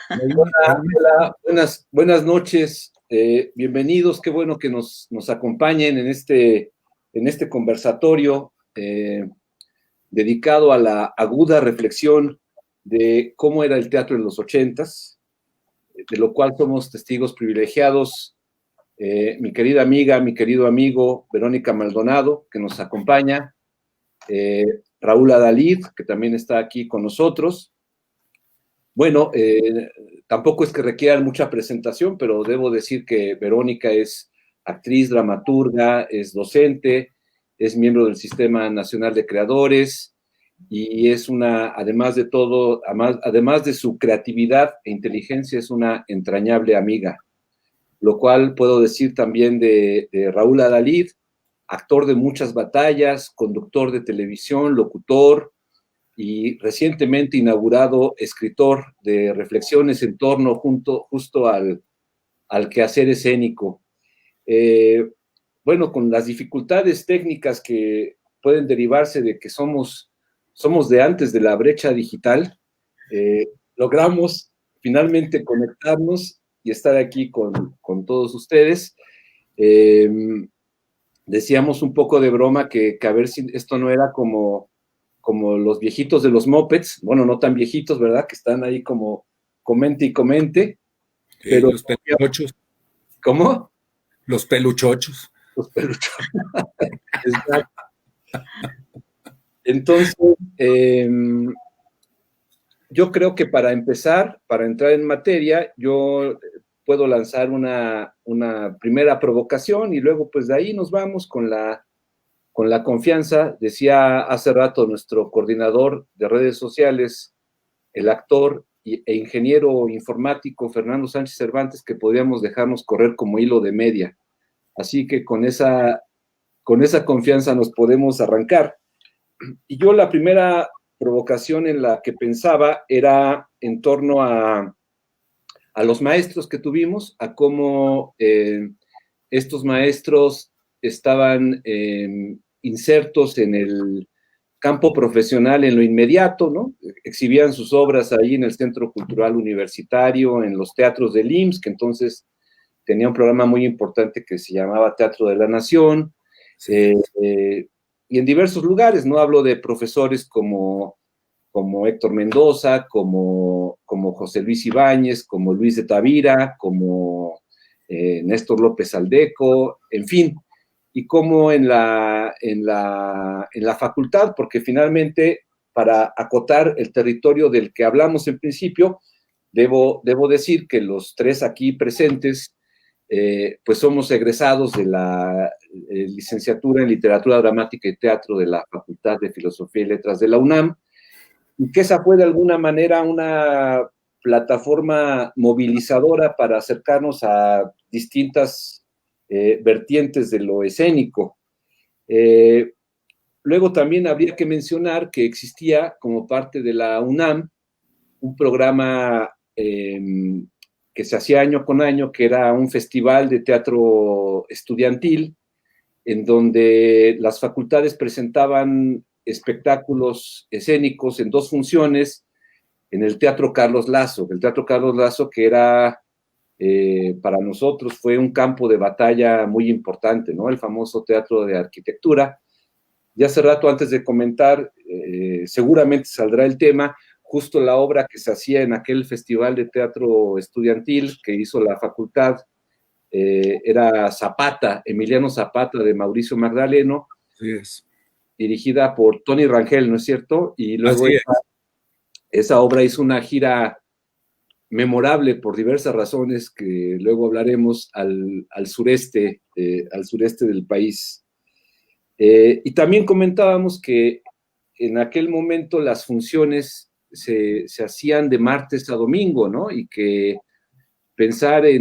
Hola, buenas noches, bienvenidos, qué bueno que nos acompañen en este conversatorio dedicado a la aguda reflexión de cómo era el teatro en los 80s, de lo cual somos testigos privilegiados, mi querida amiga, mi querido amigo Verónica Maldonado, que nos acompaña, Raúl Adalid, que también está aquí con nosotros. Bueno, tampoco es que requieran mucha presentación, pero debo decir que Verónica es actriz, dramaturga, es docente, es miembro del Sistema Nacional de Creadores y es además de todo, además de su creatividad e inteligencia, es una entrañable amiga. Lo cual puedo decir también de Raúl Adalid, actor de muchas batallas, conductor de televisión, locutor, y recientemente inaugurado escritor de reflexiones en torno justo al quehacer escénico. Bueno, con las dificultades técnicas que pueden derivarse de que somos de antes de la brecha digital, logramos finalmente conectarnos y estar aquí con todos ustedes. Decíamos un poco de broma que a ver si esto no era como los viejitos de los mopeds, bueno, no tan viejitos, ¿verdad? Que están ahí como comente y comente. Pero los peluchochos. ¿Cómo? Los peluchochos. Los peluchochos. Exacto. Entonces, yo creo que para empezar, para entrar en materia, yo puedo lanzar una primera provocación y luego pues de ahí nos vamos con la confianza. Decía hace rato nuestro coordinador de redes sociales, el actor e ingeniero informático Fernando Sánchez Cervantes, que podíamos dejarnos correr como hilo de media. Así que con esa confianza nos podemos arrancar. Y yo la primera provocación en la que pensaba era en torno a los maestros que tuvimos, a cómo estos maestros estaban insertos en el campo profesional en lo inmediato, ¿no? Exhibían sus obras ahí en el Centro Cultural Universitario, en los teatros del IMSS, que entonces tenía un programa muy importante que se llamaba Teatro de la Nación, sí. Y en diversos lugares, no hablo de profesores como Héctor Mendoza, como José Luis Ibáñez, como Luis de Tavira, como Néstor López Aldeco, en fin, y como en la facultad, porque finalmente, para acotar el territorio del que hablamos en principio, debo decir que los tres aquí presentes, pues somos egresados de la licenciatura en Literatura Dramática y Teatro de la Facultad de Filosofía y Letras de la UNAM, y que esa fue de alguna manera una plataforma movilizadora para acercarnos a distintas vertientes de lo escénico. Luego también habría que mencionar que existía como parte de la UNAM un programa que se hacía año con año, que era un festival de teatro estudiantil, en donde las facultades presentaban espectáculos escénicos en 2 funciones en el Teatro Carlos Lazo. El Teatro Carlos Lazo, que era para nosotros fue un campo de batalla muy importante, ¿no? El famoso Teatro de Arquitectura. Y hace rato, antes de comentar, seguramente saldrá el tema, justo la obra que se hacía en aquel festival de teatro estudiantil que hizo la facultad, era Zapata, Emiliano Zapata, de Mauricio Magdaleno, sí es. Dirigida por Tony Rangel, ¿no es cierto? Y luego esa obra hizo una gira memorable por diversas razones que luego hablaremos al sureste del país. Y también comentábamos que en aquel momento las funciones se hacían de martes a domingo, ¿no? Y que pensar es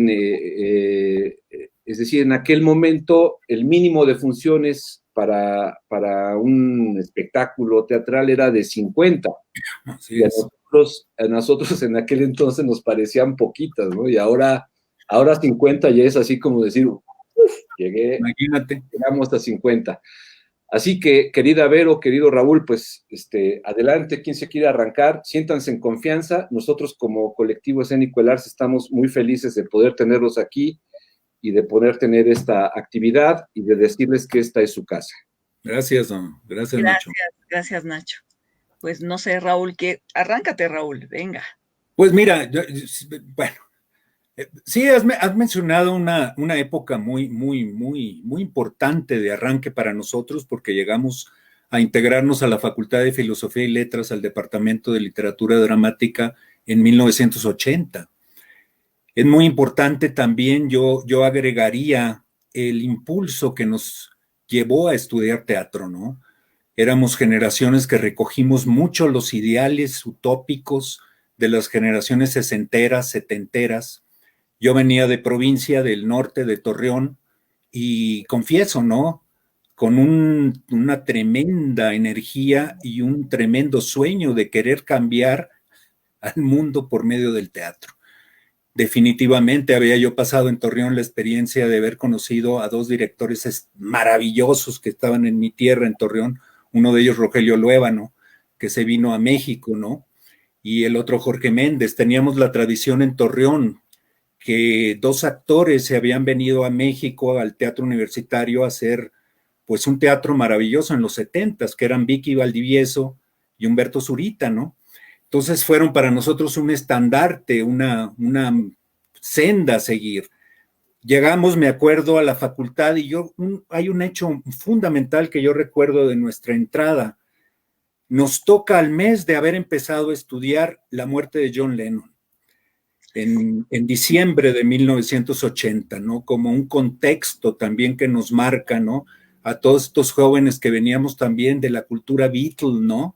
decir, en aquel momento el mínimo de funciones para un espectáculo teatral era de 50. Así es. A nosotros en aquel entonces nos parecían poquitas, ¿no? Y ahora 50 ya es así como decir, llegamos a 50. Así que, querida Vero, querido Raúl, pues adelante, quien se quiera arrancar, siéntanse en confianza. Nosotros como colectivo escénico El Arce estamos muy felices de poder tenerlos aquí y de poder tener esta actividad y de decirles que esta es su casa. Gracias, gracias, Nacho. Gracias, Nacho. Pues no sé, Raúl, arráncate, Raúl, venga. Pues mira, bueno, sí, has mencionado una época muy importante de arranque para nosotros, porque llegamos a integrarnos a la Facultad de Filosofía y Letras, al Departamento de Literatura Dramática en 1980. Es muy importante también, yo agregaría el impulso que nos llevó a estudiar teatro, ¿no? Éramos generaciones que recogimos mucho los ideales utópicos de las generaciones sesenteras, setenteras. Yo venía de provincia del norte, de Torreón, y confieso, ¿no? Con una tremenda energía y un tremendo sueño de querer cambiar al mundo por medio del teatro. Definitivamente había yo pasado en Torreón la experiencia de haber conocido a dos directores maravillosos que estaban en mi tierra, en Torreón, uno de ellos Rogelio Luébano, que se vino a México, ¿no? Y el otro Jorge Méndez. Teníamos la tradición en Torreón que dos actores se habían venido a México al teatro universitario a hacer pues un teatro maravilloso en los 70s, que eran Vicky Valdivieso y Humberto Zurita, ¿no? Entonces fueron para nosotros un estandarte, una senda a seguir. Llegamos, me acuerdo, a la facultad y hay un hecho fundamental que yo recuerdo de nuestra entrada. Nos toca al mes de haber empezado a estudiar la muerte de John Lennon, en diciembre de 1980, ¿no? Como un contexto también que nos marca, ¿no? A todos estos jóvenes que veníamos también de la cultura Beatle, ¿no?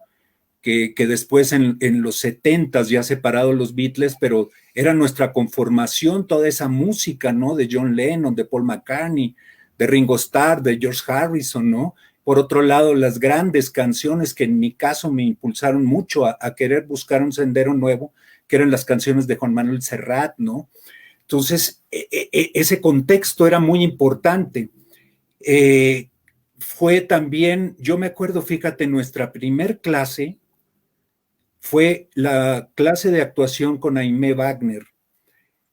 Que después en los 70s ya separados los Beatles, pero era nuestra conformación toda esa música, ¿no? De John Lennon, de Paul McCartney, de Ringo Starr, de George Harrison, ¿no? Por otro lado, las grandes canciones que en mi caso me impulsaron mucho a querer buscar un sendero nuevo, que eran las canciones de Juan Manuel Serrat, ¿no? Entonces, ese contexto era muy importante. Fue también, yo me acuerdo, fíjate, nuestra primer clase fue la clase de actuación con Aimé Wagner.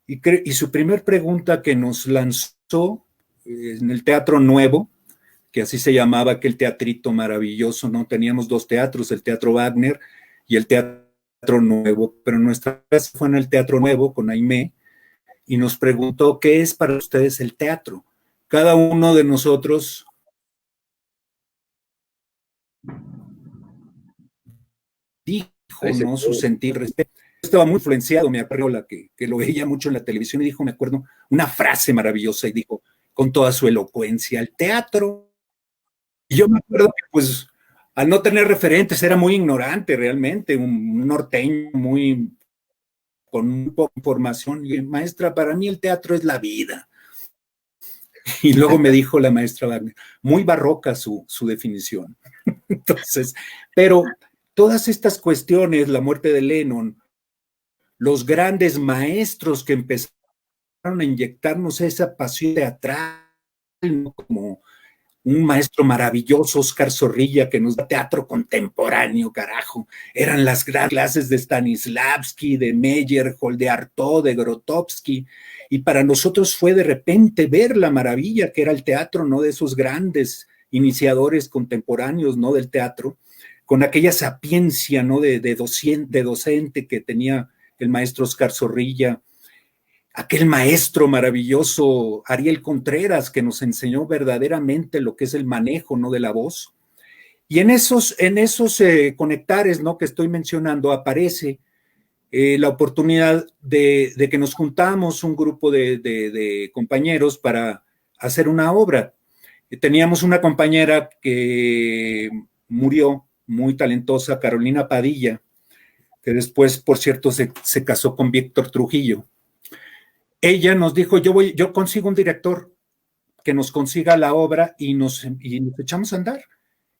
Y su primer pregunta que nos lanzó en el Teatro Nuevo, que así se llamaba aquel teatrito maravilloso, ¿no? Teníamos dos teatros, el Teatro Wagner y el Teatro Nuevo, pero nuestra clase fue en el Teatro Nuevo con Aimé y nos preguntó, ¿qué es para ustedes el teatro? Cada uno de nosotros dijo, ¿no? Su sentir respecto. Estaba muy influenciado, me acuerdo que lo veía mucho en la televisión y dijo, me acuerdo, una frase maravillosa y dijo, con toda su elocuencia, el teatro. Y yo me acuerdo que, pues, al no tener referentes, era muy ignorante realmente, un norteño con muy poca información. Y maestra, para mí el teatro es la vida. Y luego me dijo la maestra Wagner, muy barroca su definición. Entonces, pero todas estas cuestiones, la muerte de Lennon, los grandes maestros que empezaron a inyectarnos esa pasión teatral, ¿no? Como un maestro maravilloso, Oscar Zorrilla, que nos da teatro contemporáneo, carajo. Eran las grandes clases de Stanislavski, de Meyerhold, de Artaud, de Grotowski, y para nosotros fue de repente ver la maravilla que era el teatro, ¿no? De esos grandes iniciadores contemporáneos, ¿no? Del teatro, con aquella sapiencia, ¿no? De docente que tenía el maestro Oscar Zorrilla, aquel maestro maravilloso Ariel Contreras que nos enseñó verdaderamente lo que es el manejo, ¿no? De la voz. Y en esos conectares, ¿no? Que estoy mencionando, aparece la oportunidad de que nos juntamos un grupo de compañeros para hacer una obra. Teníamos una compañera que murió, muy talentosa, Carolina Padilla, que después, por cierto, se casó con Víctor Trujillo. Ella nos dijo, yo consigo un director que nos consiga la obra y nos echamos a andar.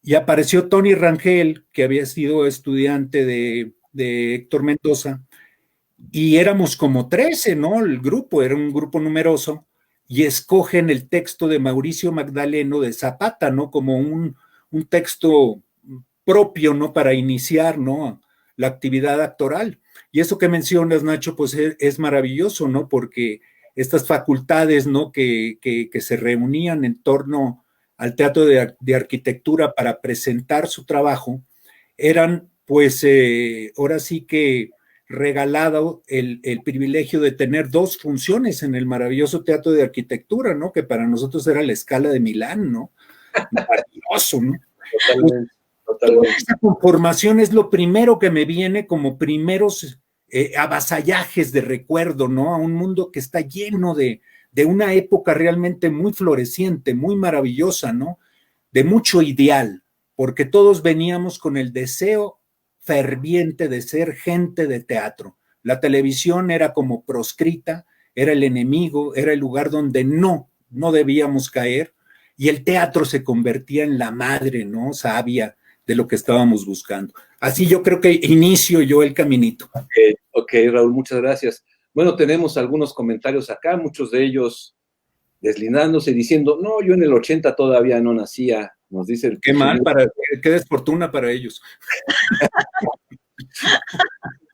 Y apareció Tony Rangel, que había sido estudiante de Héctor Mendoza, y éramos como 13, ¿no? El grupo, era un grupo numeroso, y escogen el texto de Mauricio Magdaleno de Zapata, ¿no? Como un texto propio, ¿no? Para iniciar, ¿no? La actividad actoral. Y eso que mencionas, Nacho, pues es maravilloso, ¿no? Porque estas facultades, ¿no? Que se reunían en torno al Teatro de Arquitectura para presentar su trabajo, eran, pues, ahora sí que regalado el privilegio de tener dos funciones en el maravilloso Teatro de Arquitectura, ¿no? Que para nosotros era la Scala de Milán, ¿no? Maravilloso, ¿no? Totalmente, Toda totalmente. esa conformación es lo primero que me viene como primeros avasallajes de recuerdo, ¿no? A un mundo que está lleno de una época realmente muy floreciente, muy maravillosa, ¿no? De mucho ideal, porque todos veníamos con el deseo ferviente de ser gente de teatro. La televisión era como proscrita, era el enemigo, era el lugar donde no debíamos caer, y el teatro se convertía en la madre, ¿no? Sabia de lo que estábamos buscando. Así yo creo que inicio yo el caminito. Ok, Raúl, muchas gracias. Bueno, tenemos algunos comentarios acá, muchos de ellos deslindándose, diciendo, no, yo en el 80 todavía no nacía, nos dice el Qué mal, señor qué desfortuna para ellos.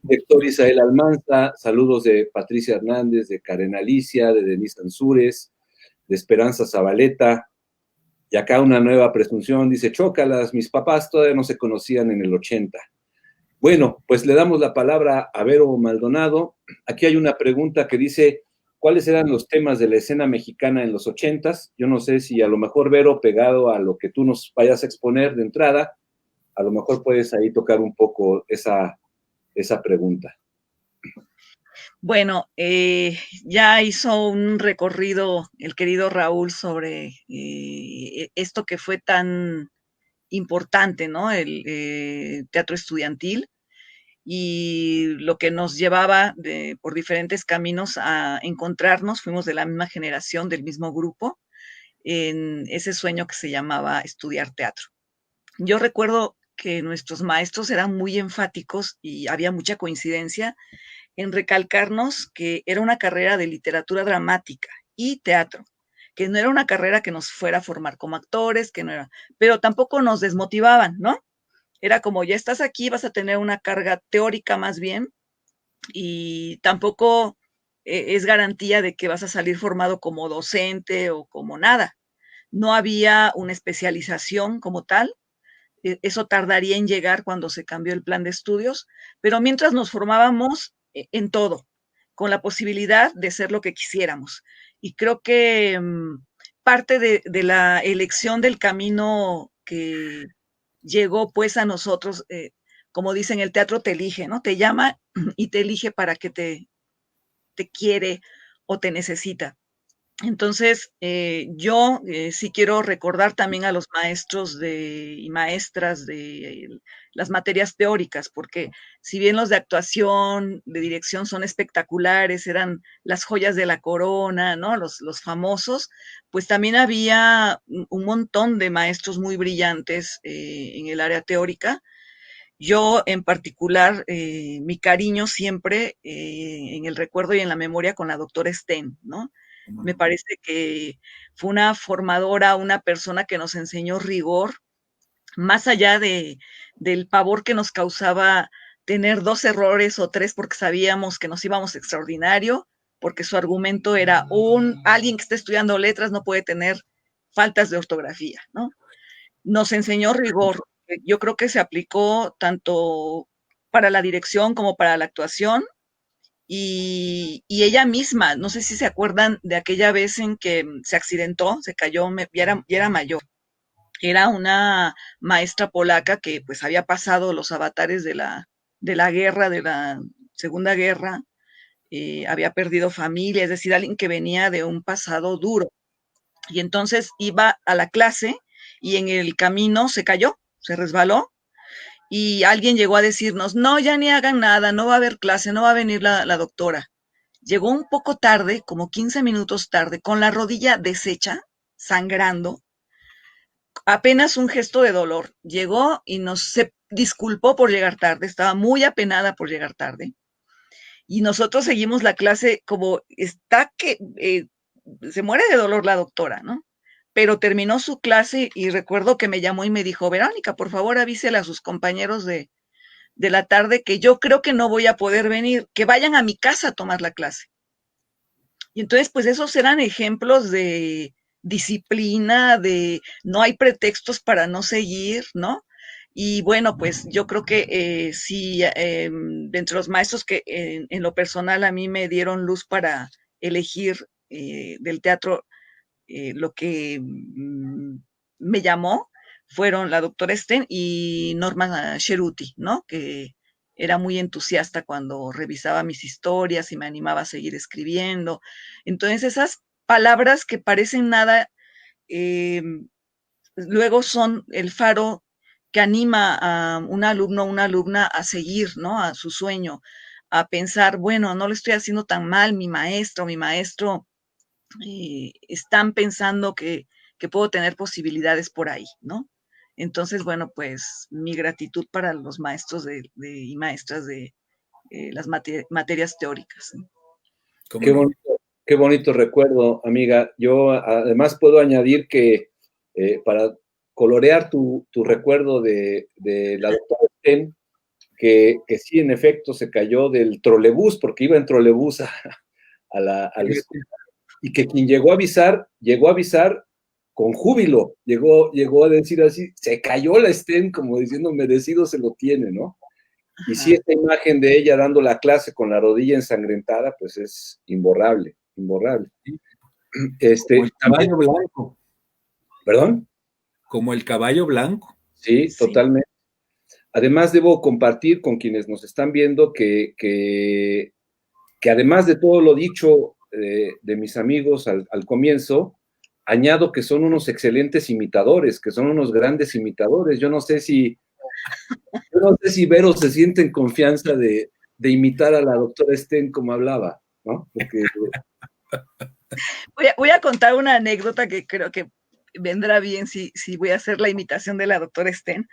Héctor Isael Almanza, saludos de Patricia Hernández, de Karen Alicia, de Denise Ansúrez, de Esperanza Zabaleta, y acá una nueva presunción, dice, chócalas, mis papás todavía no se conocían en el 80. Bueno, pues le damos la palabra a Vero Maldonado. Aquí hay una pregunta que dice, ¿cuáles eran los temas de la escena mexicana en los 80s? Yo no sé si a lo mejor, Vero, pegado a lo que tú nos vayas a exponer de entrada, a lo mejor puedes ahí tocar un poco esa pregunta. Bueno, ya hizo un recorrido el querido Raúl sobre esto que fue tan importante, ¿no? El teatro estudiantil y lo que nos llevaba por diferentes caminos a encontrarnos, fuimos de la misma generación, del mismo grupo, en ese sueño que se llamaba estudiar teatro. Yo recuerdo que nuestros maestros eran muy enfáticos y había mucha coincidencia en recalcarnos que era una carrera de literatura dramática y teatro, que no era una carrera que nos fuera a formar como actores, que no era, pero tampoco nos desmotivaban, ¿no? Era como, ya estás aquí, vas a tener una carga teórica más bien, y tampoco es garantía de que vas a salir formado como docente o como nada. No había una especialización como tal, eso tardaría en llegar cuando se cambió el plan de estudios, pero mientras nos formábamos en todo, con la posibilidad de ser lo que quisiéramos. Y creo que parte de la elección del camino que llegó pues a nosotros, como dicen, el teatro te elige, ¿no? Te llama y te elige para que te quiere o te necesita. Entonces, yo sí quiero recordar también a los maestros y maestras de las materias teóricas, porque si bien los de actuación, de dirección son espectaculares, eran las joyas de la corona, ¿no? Los famosos, pues también había un montón de maestros muy brillantes en el área teórica. Yo en particular, mi cariño siempre en el recuerdo y en la memoria con la doctora Sten, ¿no? Me parece que fue una formadora, una persona que nos enseñó rigor, más allá del pavor que nos causaba tener 2 errores o 3 porque sabíamos que nos íbamos extraordinario, porque su argumento era alguien que está estudiando letras no puede tener faltas de ortografía, ¿no? Nos enseñó rigor. Yo creo que se aplicó tanto para la dirección como para la actuación. Y ella misma, no sé si se acuerdan de aquella vez en que se accidentó, se cayó, ya era mayor. Era una maestra polaca que pues había pasado los avatares de la guerra, de la Segunda Guerra, había perdido familia, es decir, alguien que venía de un pasado duro. Y entonces iba a la clase y en el camino se cayó, se resbaló y alguien llegó a decirnos, no, ya ni hagan nada, no va a haber clase, no va a venir la doctora. Llegó un poco tarde, como 15 minutos tarde, con la rodilla deshecha, sangrando, apenas un gesto de dolor. Llegó y se disculpó por llegar tarde, estaba muy apenada por llegar tarde. Y nosotros seguimos la clase como está que se muere de dolor la doctora, ¿no? pero terminó su clase y recuerdo que me llamó y me dijo, Verónica, por favor avísele a sus compañeros de la tarde que yo creo que no voy a poder venir, que vayan a mi casa a tomar la clase. Y entonces, pues esos eran ejemplos de disciplina, de no hay pretextos para no seguir, ¿no? Y bueno, pues yo creo que sí, de entre los maestros que en lo personal a mí me dieron luz para elegir del teatro lo que me llamó fueron la doctora Sten y Norma Cheruti, ¿no? Que era muy entusiasta cuando revisaba mis historias y me animaba a seguir escribiendo. Entonces, esas palabras que parecen nada, eh, luego son el faro que anima a un alumno o una alumna a seguir, ¿no? A su sueño, a pensar, bueno, no lo estoy haciendo tan mal, mi maestro, están pensando que puedo tener posibilidades por ahí, ¿no? Entonces, bueno, pues mi gratitud para los maestros y maestras de las materias teóricas, ¿no? Qué bonito, qué bonito recuerdo, amiga. Yo además puedo añadir que para colorear tu recuerdo de la doctora Sten, que sí, en efecto, se cayó del trolebús, porque iba en trolebús a la escuela, y que quien llegó a avisar con júbilo, llegó a decir así, se cayó la Sten, como diciendo, merecido se lo tiene, ¿no? Y sí, esta imagen de ella dando la clase con la rodilla ensangrentada, pues es imborrable, imborrable. Como el caballo blanco. ¿Perdón? Como el caballo blanco. Sí, totalmente. Además, debo compartir con quienes nos están viendo que además de todo lo dicho de mis amigos al comienzo, añado que son unos excelentes imitadores, que son unos grandes imitadores. Yo no sé si Vero se siente en confianza de imitar a la doctora Sten como hablaba, ¿no? Porque... Voy a contar una anécdota que creo que vendrá bien si voy a hacer la imitación de la doctora Sten.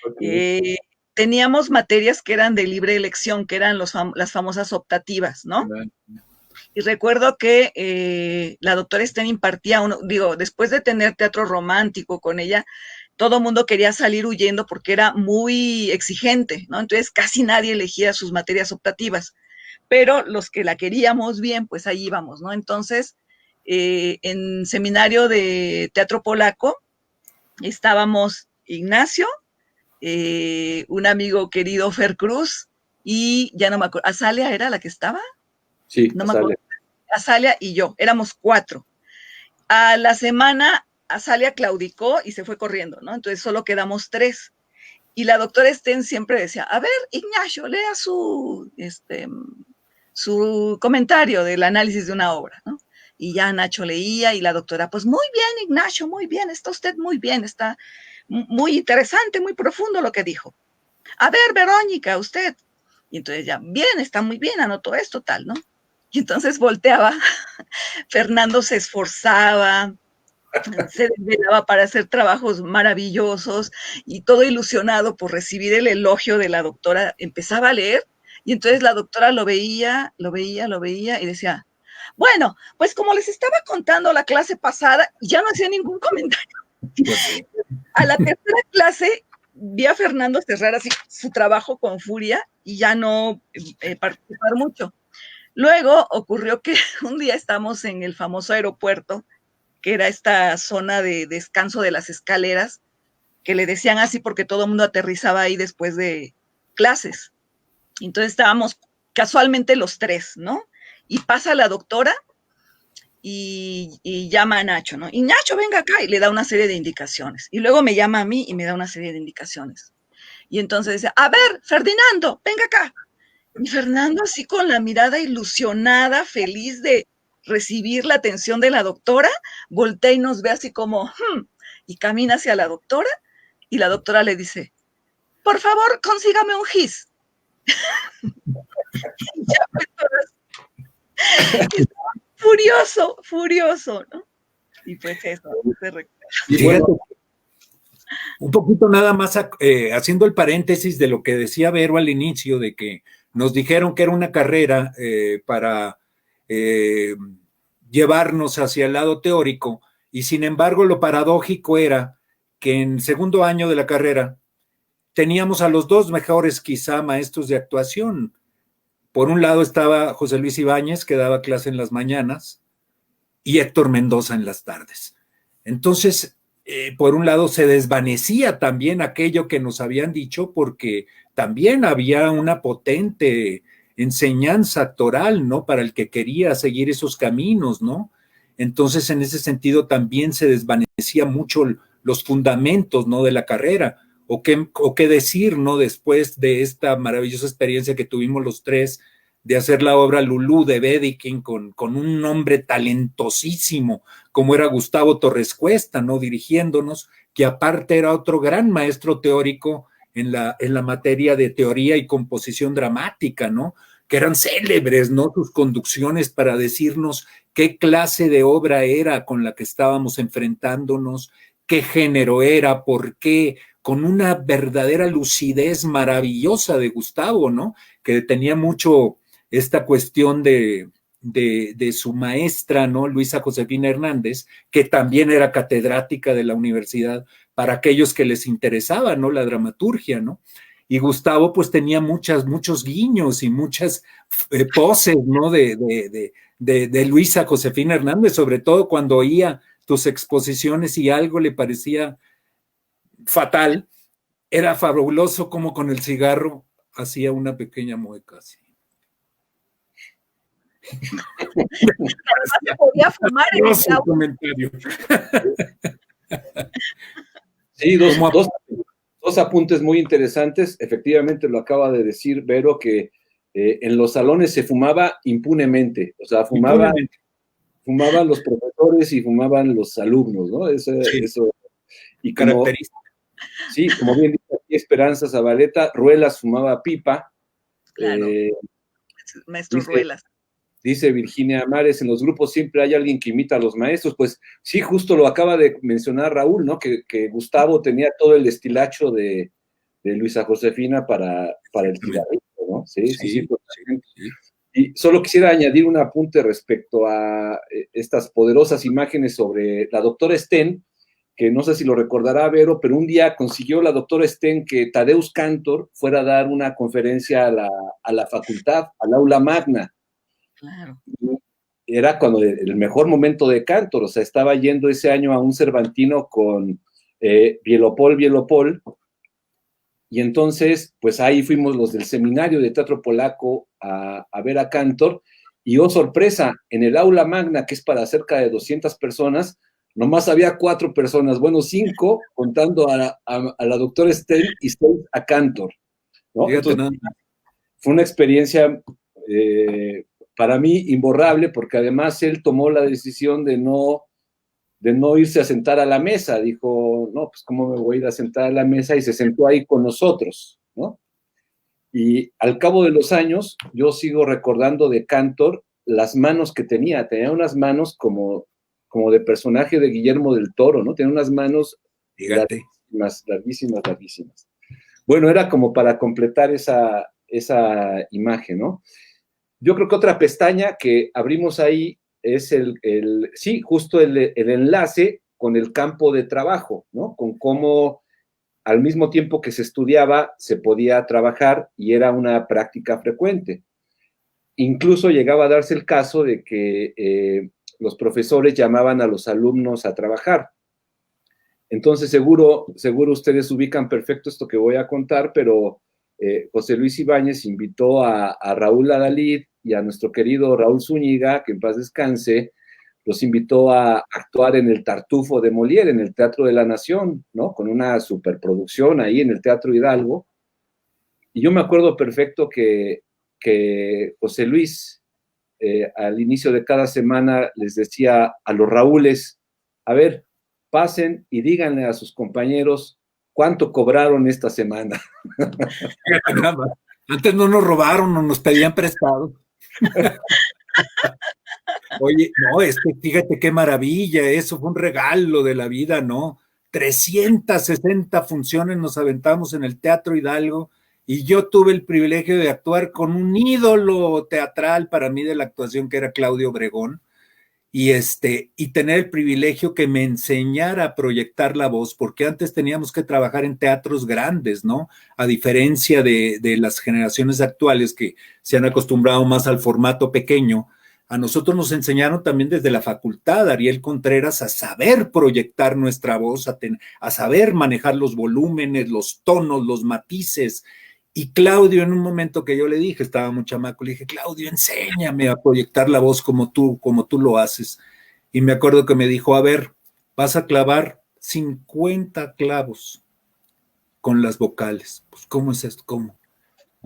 Okay. Teníamos materias que eran de libre elección, que eran las famosas optativas, ¿no? Y recuerdo que la doctora Sten impartía después de tener teatro romántico con ella, todo el mundo quería salir huyendo porque era muy exigente, ¿no? Entonces casi nadie elegía sus materias optativas, pero los que la queríamos bien, pues ahí íbamos, ¿no? Entonces, en seminario de teatro polaco, estábamos Ignacio, un amigo querido Fer Cruz, y ya no me acuerdo, ¿Azalia era la que estaba? Sí, no me acuerdo. Azalia y yo, éramos 4. A la semana, Azalia claudicó y se fue corriendo, ¿no? Entonces solo quedamos 3. Y la doctora Sten siempre decía, a ver, Ignacio, lea su comentario del análisis de una obra, ¿no? Y ya Nacho leía y la doctora, pues muy bien, Ignacio, muy bien, está usted muy bien, está muy interesante, muy profundo lo que dijo. A ver, Verónica, usted. Y entonces ya, bien, está muy bien, anotó esto, tal, ¿no? Y entonces volteaba, Fernando se esforzaba, se desvelaba para hacer trabajos maravillosos y todo ilusionado por recibir el elogio de la doctora, empezaba a leer y entonces la doctora lo veía y decía, bueno, pues como les estaba contando la clase pasada, ya no hacía ningún comentario. Pues, a la tercera clase vi a Fernando cerrar así su trabajo con furia y ya no participar mucho. Luego ocurrió que un día estamos en el famoso aeropuerto, que era esta zona de descanso de las escaleras, que le decían así porque todo el mundo aterrizaba ahí después de clases. Entonces estábamos casualmente los 3, ¿no? Y pasa la doctora y llama a Nacho, ¿no? Y Nacho, venga acá, y le da una serie de indicaciones. Y luego me llama a mí y me da una serie de indicaciones. Y entonces dice, a ver, Ferdinando, venga acá. Y Fernando así con la mirada ilusionada, feliz de recibir la atención de la doctora, voltea y nos ve así como, y camina hacia la doctora, y la doctora le dice, por favor, consígame un gis. Ya pues todas, furioso, ¿no? Y pues eso, se recuerda. Y bueno, un poquito nada más haciendo el paréntesis de lo que decía Vero al inicio, de que nos dijeron que era una carrera para llevarnos hacia el lado teórico, Y sin embargo, lo paradójico era que en segundo año de la carrera teníamos a los dos mejores quizá maestros de actuación. Por un lado estaba José Luis Ibáñez, que daba clase en las mañanas, y Héctor Mendoza en las tardes. Entonces, por un lado se desvanecía también aquello que nos habían dicho, porque también había una potente enseñanza actoral, ¿no? Para el que quería seguir esos caminos, ¿no? Entonces, en ese sentido, también se desvanecía mucho los fundamentos, ¿no? De la carrera. O qué decir, ¿no? Después de esta maravillosa experiencia que tuvimos los tres de hacer la obra Lulú de Wedekind con un hombre talentosísimo como era Gustavo Torres Cuesta, ¿no? Dirigiéndonos, que aparte era otro gran maestro teórico en la materia de teoría y composición dramática, ¿no? Que eran célebres, ¿no? Sus conducciones para decirnos qué clase de obra era con la que estábamos enfrentándonos, qué género era, por qué, con una verdadera lucidez maravillosa de Gustavo, ¿no? Que tenía mucho esta cuestión de su maestra, ¿no? Luisa Josefina Hernández, que también era catedrática de la universidad, para aquellos que les interesaba, ¿no? La dramaturgia, ¿no? Y Gustavo pues tenía muchos guiños y muchas poses, ¿no? De Luisa Josefina Hernández, sobre todo cuando oía tus exposiciones y algo le parecía fatal, era fabuloso como con el cigarro hacía una pequeña mueca así. No podía fumar en el comentario. Sí, dos apuntes muy interesantes. Efectivamente lo acaba de decir Vero, que en los salones se fumaba impunemente, o sea, fumaban los profesores y fumaban los alumnos, ¿no? Eso y como, sí, como bien dice aquí Esperanza Zabaleta, Ruelas fumaba pipa. Claro, maestro Ruelas. Dice Virginia Mares, en los grupos siempre hay alguien que imita a los maestros. Pues sí, justo lo acaba de mencionar Raúl, ¿no? Que Gustavo tenía todo el estilacho de Luisa Josefina para el cigarrito, ¿no? Sí. Y solo quisiera añadir un apunte respecto a estas poderosas imágenes sobre la doctora Sten, que no sé si lo recordará Vero, pero un día consiguió la doctora Sten que Tadeusz Kantor fuera a dar una conferencia a la facultad, al aula magna. Claro. Era cuando el mejor momento de Kantor, o sea, estaba yendo ese año a un Cervantino con Bielopol, y entonces, pues ahí fuimos los del seminario de teatro polaco a ver a Kantor, y oh sorpresa, en el aula magna, que es para cerca de 200 personas, nomás había 4 personas, bueno, 5, contando a la doctora Sten y 6 a Kantor, ¿no? Entonces, fue una experiencia para mí imborrable, porque además él tomó la decisión de no irse a sentar a la mesa. Dijo, no, pues cómo me voy a ir a sentar a la mesa, y se sentó ahí con nosotros, ¿no? Y al cabo de los años, yo sigo recordando de Kantor las manos que tenía unas manos como de personaje de Guillermo del Toro, ¿no? Tenía unas manos larguísimas. Bueno, era como para completar esa imagen, ¿no? Yo creo que otra pestaña que abrimos ahí es justo el enlace con el campo de trabajo, ¿no? Con cómo al mismo tiempo que se estudiaba se podía trabajar y era una práctica frecuente. Incluso llegaba a darse el caso de que los profesores llamaban a los alumnos a trabajar. Entonces, seguro ustedes ubican perfecto esto que voy a contar, pero José Luis Ibáñez invitó a Raúl Adalid y a nuestro querido Raúl Zúñiga, que en paz descanse, los invitó a actuar en el Tartufo de Molière, en el Teatro de la Nación, ¿no? Con una superproducción ahí en el Teatro Hidalgo. Y yo me acuerdo perfecto que José Luis, al inicio de cada semana, les decía a los Raúles, a ver, pasen y díganle a sus compañeros cuánto cobraron esta semana. Antes no nos robaron, no nos pedían prestado. Oye, no, fíjate qué maravilla, eso fue un regalo de la vida, ¿no? 360 funciones nos aventamos en el Teatro Hidalgo, y yo tuve el privilegio de actuar con un ídolo teatral para mí de la actuación, que era Claudio Obregón, y tener el privilegio que me enseñara a proyectar la voz, porque antes teníamos que trabajar en teatros grandes, ¿no? A diferencia de las generaciones actuales que se han acostumbrado más al formato pequeño. A nosotros nos enseñaron también desde la facultad, Ariel Contreras, a saber proyectar nuestra voz, a saber manejar los volúmenes, los tonos, los matices. Y Claudio, en un momento que yo le dije, estaba muy chamaco, le dije, Claudio, enséñame a proyectar la voz como tú lo haces. Y me acuerdo que me dijo, a ver, vas a clavar 50 clavos con las vocales. Pues, ¿cómo es esto? ¿Cómo?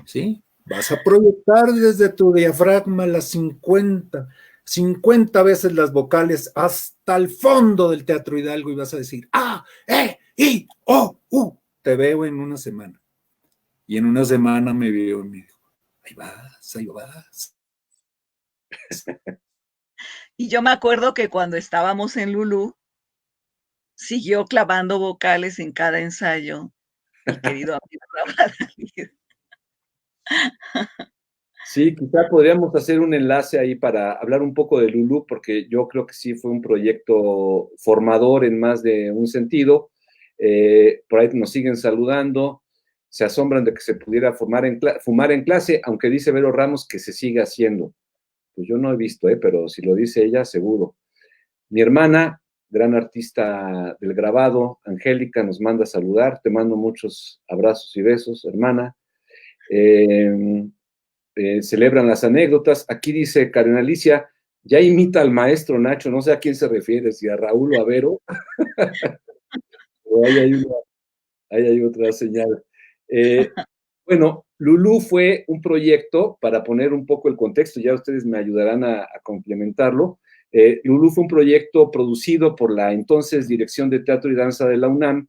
¿Sí? Vas a proyectar desde tu diafragma las 50 veces las vocales hasta el fondo del Teatro Hidalgo y vas a decir, A, E, I, O, U. Te veo en una semana. Y en una semana me vio y me dijo, ahí vas. Y yo me acuerdo que cuando estábamos en Lulú, siguió clavando vocales en cada ensayo, mi querido amigo Raúl. Sí, quizá podríamos hacer un enlace ahí para hablar un poco de Lulú, porque yo creo que sí fue un proyecto formador en más de un sentido. Por ahí nos siguen saludando, se asombran de que se pudiera fumar en clase, aunque dice Vero Ramos que se sigue haciendo. Pues yo no he visto, pero si lo dice ella, seguro. Mi hermana, gran artista del grabado, Angélica, nos manda a saludar. Te mando muchos abrazos y besos, hermana. Celebran las anécdotas. Aquí dice Karen Alicia, ya imita al maestro Nacho, no sé a quién se refiere, si a Raúl o a Vero. O ahí hay otra señal. Bueno, Lulú fue un proyecto, para poner un poco el contexto, ya ustedes me ayudarán a complementarlo. Lulú fue un proyecto producido por la entonces Dirección de Teatro y Danza de la UNAM,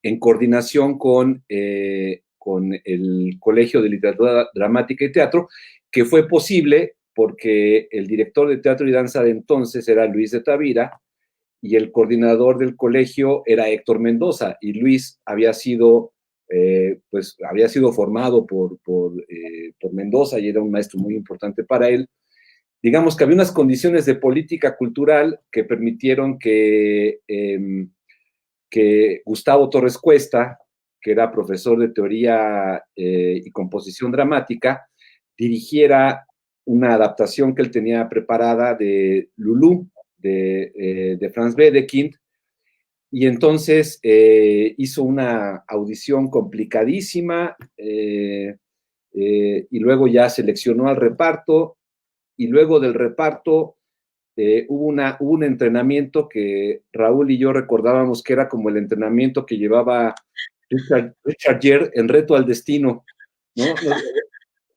en coordinación con el Colegio de Literatura Dramática y Teatro, que fue posible porque el director de Teatro y Danza de entonces era Luis de Tavira, y el coordinador del colegio era Héctor Mendoza, y Luis había sido formado por Mendoza y era un maestro muy importante para él. Digamos que había unas condiciones de política cultural que permitieron que Gustavo Torres Cuesta, que era profesor de teoría y composición dramática, dirigiera una adaptación que él tenía preparada de Lulú, de Franz Wedekind, y entonces hizo una audición complicadísima, y luego ya seleccionó al reparto, y luego del reparto hubo un entrenamiento que Raúl y yo recordábamos que era como el entrenamiento que llevaba Richard Gere en Reto al Destino, ¿no?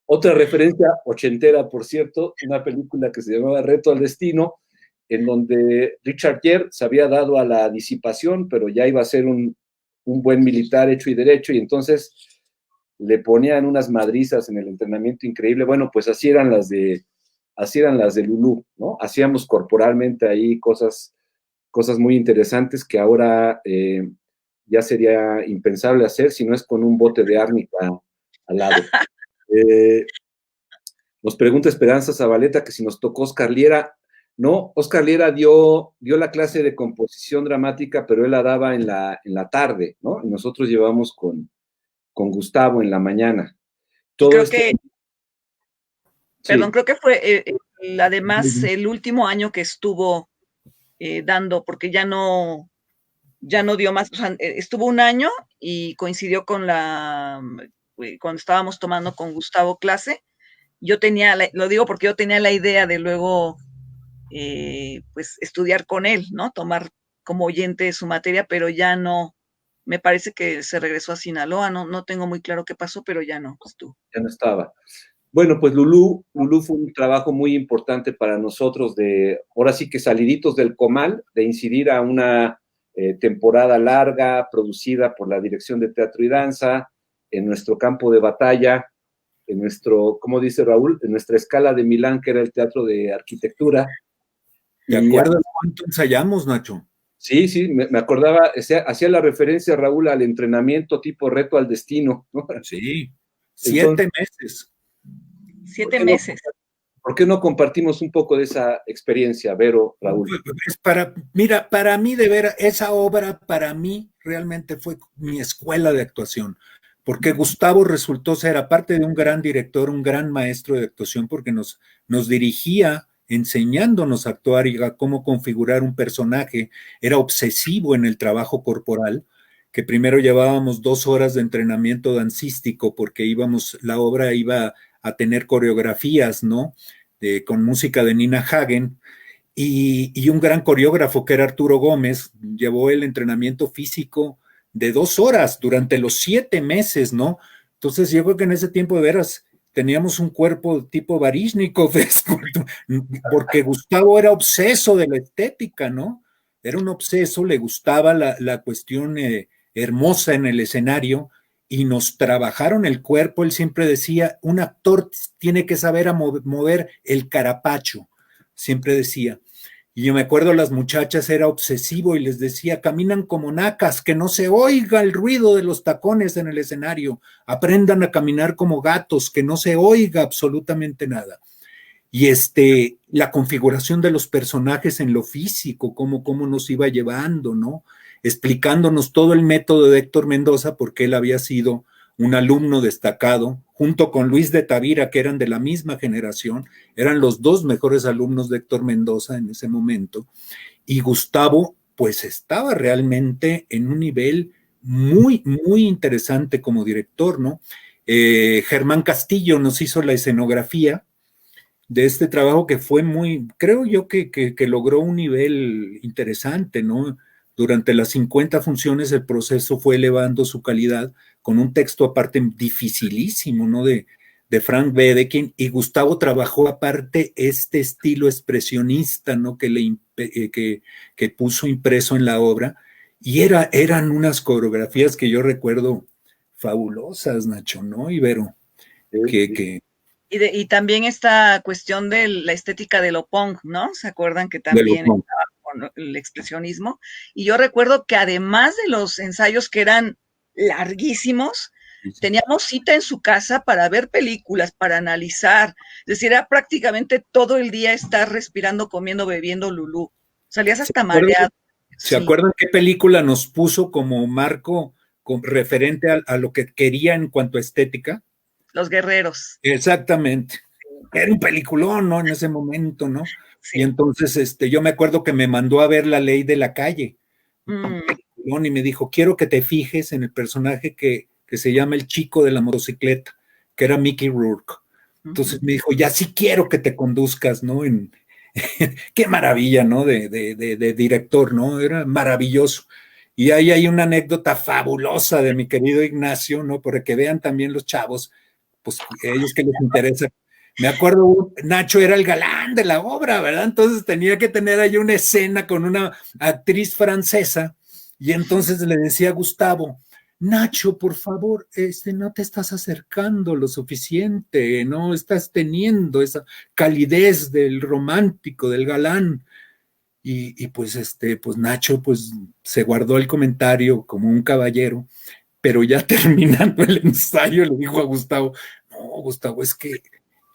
Otra referencia ochentera, por cierto, una película que se llamaba Reto al Destino, en donde Richard Gere se había dado a la disipación, pero ya iba a ser un buen militar hecho y derecho, y entonces le ponían unas madrizas en el entrenamiento increíble. Bueno, pues así eran las de Lulú, ¿no? Hacíamos corporalmente ahí cosas muy interesantes que ahora ya sería impensable hacer si no es con un bote de árnica al lado. Nos pregunta Esperanza Zabaleta que si nos tocó Oscar Liera. No, Oscar Liera dio la clase de composición dramática, pero él la daba en la tarde, ¿no? Y nosotros llevamos con Gustavo en la mañana. Creo que fue además el último año que estuvo dando, porque ya no dio más, o sea, estuvo un año y coincidió con cuando estábamos tomando con Gustavo clase. Yo lo digo porque yo tenía la idea de luego pues estudiar con él, ¿no? Tomar como oyente su materia, pero ya no, me parece que se regresó a Sinaloa, no tengo muy claro qué pasó, pero ya no estuvo. Ya no estaba. Bueno, pues Lulú fue un trabajo muy importante para nosotros ahora sí que saliditos del comal, de incidir a una temporada larga, producida por la Dirección de Teatro y Danza, en nuestro campo de batalla, en nuestro, ¿cómo dice Raúl? En nuestra escala de Milán, que era el Teatro de Arquitectura. ¿Te acuerdas cuánto ensayamos, Nacho? Sí, me acordaba, hacía la referencia, Raúl, al entrenamiento tipo Reto al Destino, ¿no? Sí, 7 meses. 7 meses. ¿Por qué no compartimos un poco de esa experiencia, Vero, Raúl? Mira, para mí de veras, esa obra para mí realmente fue mi escuela de actuación, porque Gustavo resultó ser, aparte de un gran director, un gran maestro de actuación, porque nos dirigía enseñándonos a actuar y a cómo configurar un personaje, era obsesivo en el trabajo corporal, que primero llevábamos 2 horas de entrenamiento dancístico, porque la obra iba a tener coreografías, ¿no? Con música de Nina Hagen, y un gran coreógrafo que era Arturo Gómez, llevó el entrenamiento físico de 2 horas durante los 7 meses, ¿no? Entonces yo creo que en ese tiempo de veras teníamos un cuerpo tipo Baryshnikov, porque Gustavo era obseso de la estética, ¿no? Era un obseso, le gustaba la cuestión hermosa en el escenario, y nos trabajaron el cuerpo. Él siempre decía, un actor tiene que saber mover el carapacho, siempre decía. Y yo me acuerdo, las muchachas, era obsesivo y les decía, caminan como nacas, que no se oiga el ruido de los tacones en el escenario, aprendan a caminar como gatos, que no se oiga absolutamente nada. Y la configuración de los personajes en lo físico, cómo nos iba llevando, ¿no? Explicándonos todo el método de Héctor Mendoza, porque él había sido un alumno destacado, junto con Luis de Tavira, que eran de la misma generación, eran los 2 mejores alumnos de Héctor Mendoza en ese momento, y Gustavo, pues estaba realmente en un nivel muy, muy interesante como director, ¿no? Germán Castillo nos hizo la escenografía de este trabajo, que fue muy, creo yo que logró un nivel interesante, ¿no? Durante las 50 funciones el proceso fue elevando su calidad con un texto aparte dificilísimo, ¿no? De Frank Wedekind, y Gustavo trabajó aparte este estilo expresionista, ¿no? Que puso impreso en la obra, y eran unas coreografías que yo recuerdo fabulosas, Nacho, ¿no? Ibero, que Y también esta cuestión de la estética de lo punk, ¿no? ¿Se acuerdan que también estaba con el expresionismo? Y yo recuerdo que además de los ensayos que eran larguísimos, teníamos cita en su casa para ver películas, para analizar. Es decir, era prácticamente todo el día estar respirando, comiendo, bebiendo Lulú. Salías hasta mareado. ¿Se acuerdan qué película nos puso como marco referente a lo que quería en cuanto a estética? Los Guerreros. Exactamente. Era un peliculón, ¿no? En ese momento, ¿no? Sí. Y entonces yo me acuerdo que me mandó a ver La Ley de la Calle. Y me dijo, quiero que te fijes en el personaje que se llama el chico de la motocicleta, que era Mickey Rourke. Entonces me dijo, ya sí quiero que te conduzcas, ¿no? Qué maravilla, ¿no? De director, ¿no? Era maravilloso. Y ahí hay una anécdota fabulosa de mi querido Ignacio, ¿no? Para que vean también los chavos, pues a ellos que les interesa. Me acuerdo, Nacho era el galán de la obra, ¿verdad? Entonces tenía que tener ahí una escena con una actriz francesa, y entonces le decía a Gustavo, Nacho, por favor, no te estás acercando lo suficiente, no estás teniendo esa calidez del romántico, del galán. Y pues pues Nacho pues se guardó el comentario como un caballero, pero ya terminando el ensayo le dijo a Gustavo, no, Gustavo, es que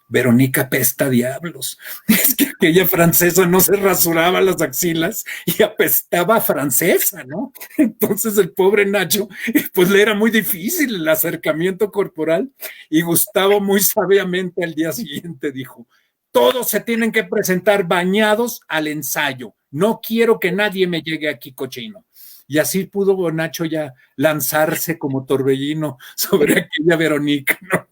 Verónica apesta diablos, es que aquella francesa no se rasuraba las axilas y apestaba francesa, ¿no? Entonces el pobre Nacho, pues le era muy difícil el acercamiento corporal, y Gustavo muy sabiamente al día siguiente dijo, todos se tienen que presentar bañados al ensayo, no quiero que nadie me llegue aquí cochino. Y así pudo Nacho ya lanzarse como torbellino sobre aquella Verónica, ¿no?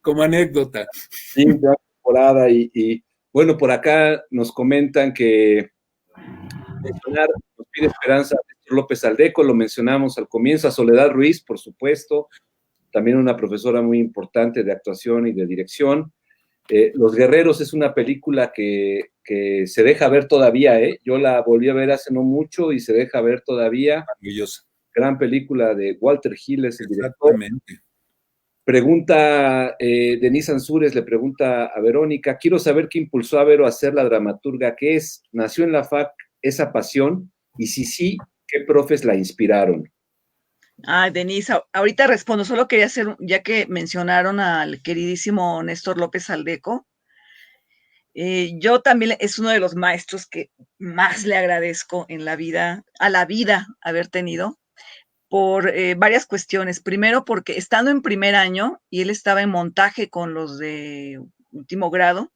Como anécdota. Sí, ya temporada y bueno, por acá nos comentan que nos pide esperanza a Néstor López Aldeco, lo mencionamos al comienzo, a Soledad Ruiz, por supuesto, también una profesora muy importante de actuación y de dirección. Los Guerreros es una película que se deja ver todavía, yo la volví a ver hace no mucho y se deja ver todavía. Maravillosa. Gran película de Walter Hill, es el director. Pregunta Denise Ansúrez, le pregunta a Verónica, quiero saber qué impulsó a Vero a ser la dramaturga que es. ¿Nació en la FAC esa pasión? Y si sí, ¿qué profes la inspiraron? Denise, ahorita respondo, solo quería hacer, ya que mencionaron al queridísimo Néstor López Aldeco, yo también es uno de los maestros que más le agradezco en la vida, a la vida haber tenido, por varias cuestiones. Primero, porque estando en primer año y él estaba en montaje con los de último grado,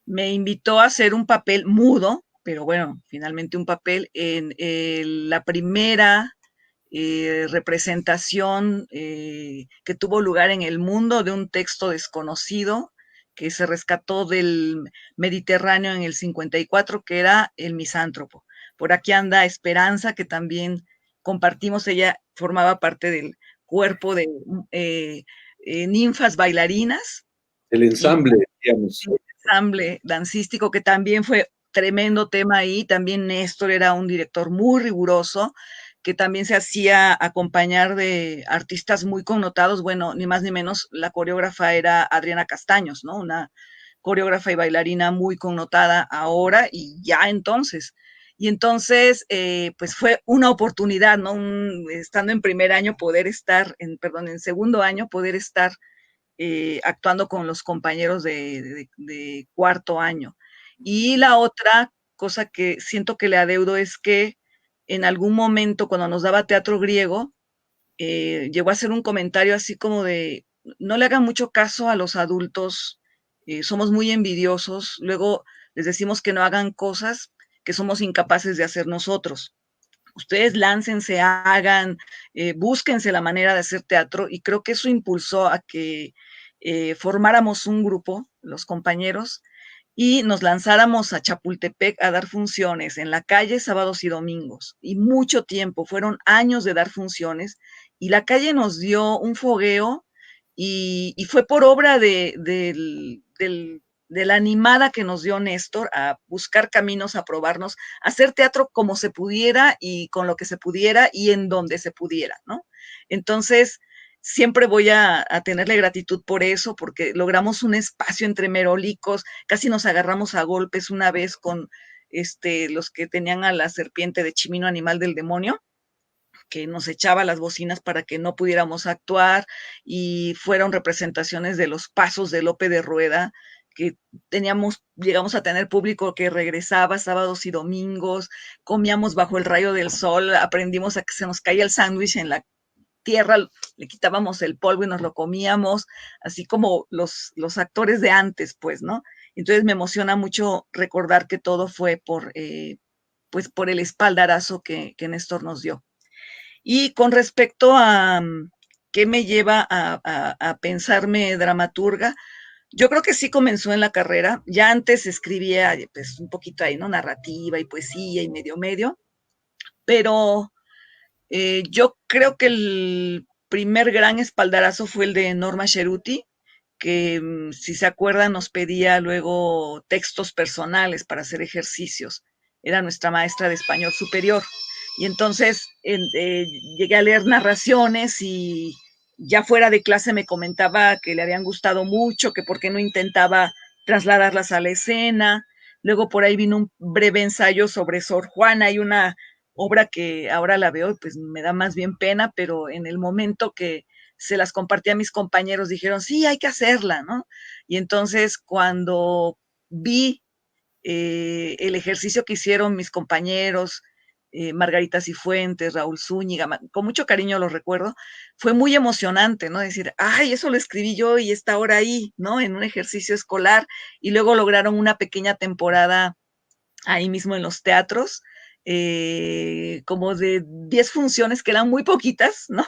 me invitó a hacer un papel mudo, pero bueno, finalmente un papel en la primera representación que tuvo lugar en el mundo de un texto desconocido que se rescató del Mediterráneo en el 54, que era El Misántropo. Por aquí anda Esperanza, que también compartimos, ella formaba parte del cuerpo de ninfas bailarinas. El ensamble, digamos. El ensamble dancístico, que también fue tremendo tema ahí. También Néstor era un director muy riguroso, que también se hacía acompañar de artistas muy connotados. Bueno, ni más ni menos, la coreógrafa era Adriana Castaños, ¿no? Una coreógrafa y bailarina muy connotada ahora y ya entonces. Y entonces, pues fue una oportunidad, ¿no? Estando en primer año, poder estar, en segundo año, poder estar actuando con los compañeros de cuarto año. Y la otra cosa que siento que le adeudo es que en algún momento cuando nos daba teatro griego, llegó a hacer un comentario así como de, no le hagan mucho caso a los adultos, somos muy envidiosos, luego les decimos que no hagan cosas que somos incapaces de hacer nosotros. Ustedes láncense, hagan, búsquense la manera de hacer teatro, y creo que eso impulsó a que formáramos un grupo, los compañeros, y nos lanzáramos a Chapultepec a dar funciones en la calle sábados y domingos. Y mucho tiempo, fueron años de dar funciones, y la calle nos dio un fogueo, y fue por obra de la animada que nos dio Néstor a buscar caminos, a probarnos, a hacer teatro como se pudiera y con lo que se pudiera y en donde se pudiera, ¿no? Entonces, siempre voy a tenerle gratitud por eso, porque logramos un espacio entre merolicos, casi nos agarramos a golpes una vez con los que tenían a la serpiente de Chimino, animal del demonio, que nos echaba las bocinas para que no pudiéramos actuar, y fueron representaciones de los pasos de Lope de Rueda, que llegamos a tener público que regresaba sábados y domingos, comíamos bajo el rayo del sol, aprendimos a que se nos caía el sándwich en la tierra, le quitábamos el polvo y nos lo comíamos, así como los actores de antes, pues, ¿no? Entonces me emociona mucho recordar que todo fue pues por el espaldarazo que Néstor nos dio. Y con respecto a qué me lleva a pensarme dramaturga, yo creo que sí comenzó en la carrera. Ya antes escribía pues un poquito ahí, ¿no? Narrativa y poesía y medio, pero yo creo que el primer gran espaldarazo fue el de Norma Cheruti, que si se acuerdan nos pedía luego textos personales para hacer ejercicios. Era nuestra maestra de español superior. Y entonces llegué a leer narraciones, y ya fuera de clase me comentaba que le habían gustado mucho, que por qué no intentaba trasladarlas a la escena. Luego por ahí vino un breve ensayo sobre Sor Juana, y una obra que ahora la veo, pues me da más bien pena, pero en el momento que se las compartí a mis compañeros, dijeron, sí, hay que hacerla, ¿no? Y entonces cuando vi el ejercicio que hicieron mis compañeros, Margarita Cifuentes, Raúl Zúñiga, con mucho cariño los recuerdo, fue muy emocionante, ¿no? Decir, ay, eso lo escribí yo y está ahora ahí, ¿no? En un ejercicio escolar, y luego lograron una pequeña temporada ahí mismo en los teatros, como de 10 funciones, que eran muy poquitas, ¿no?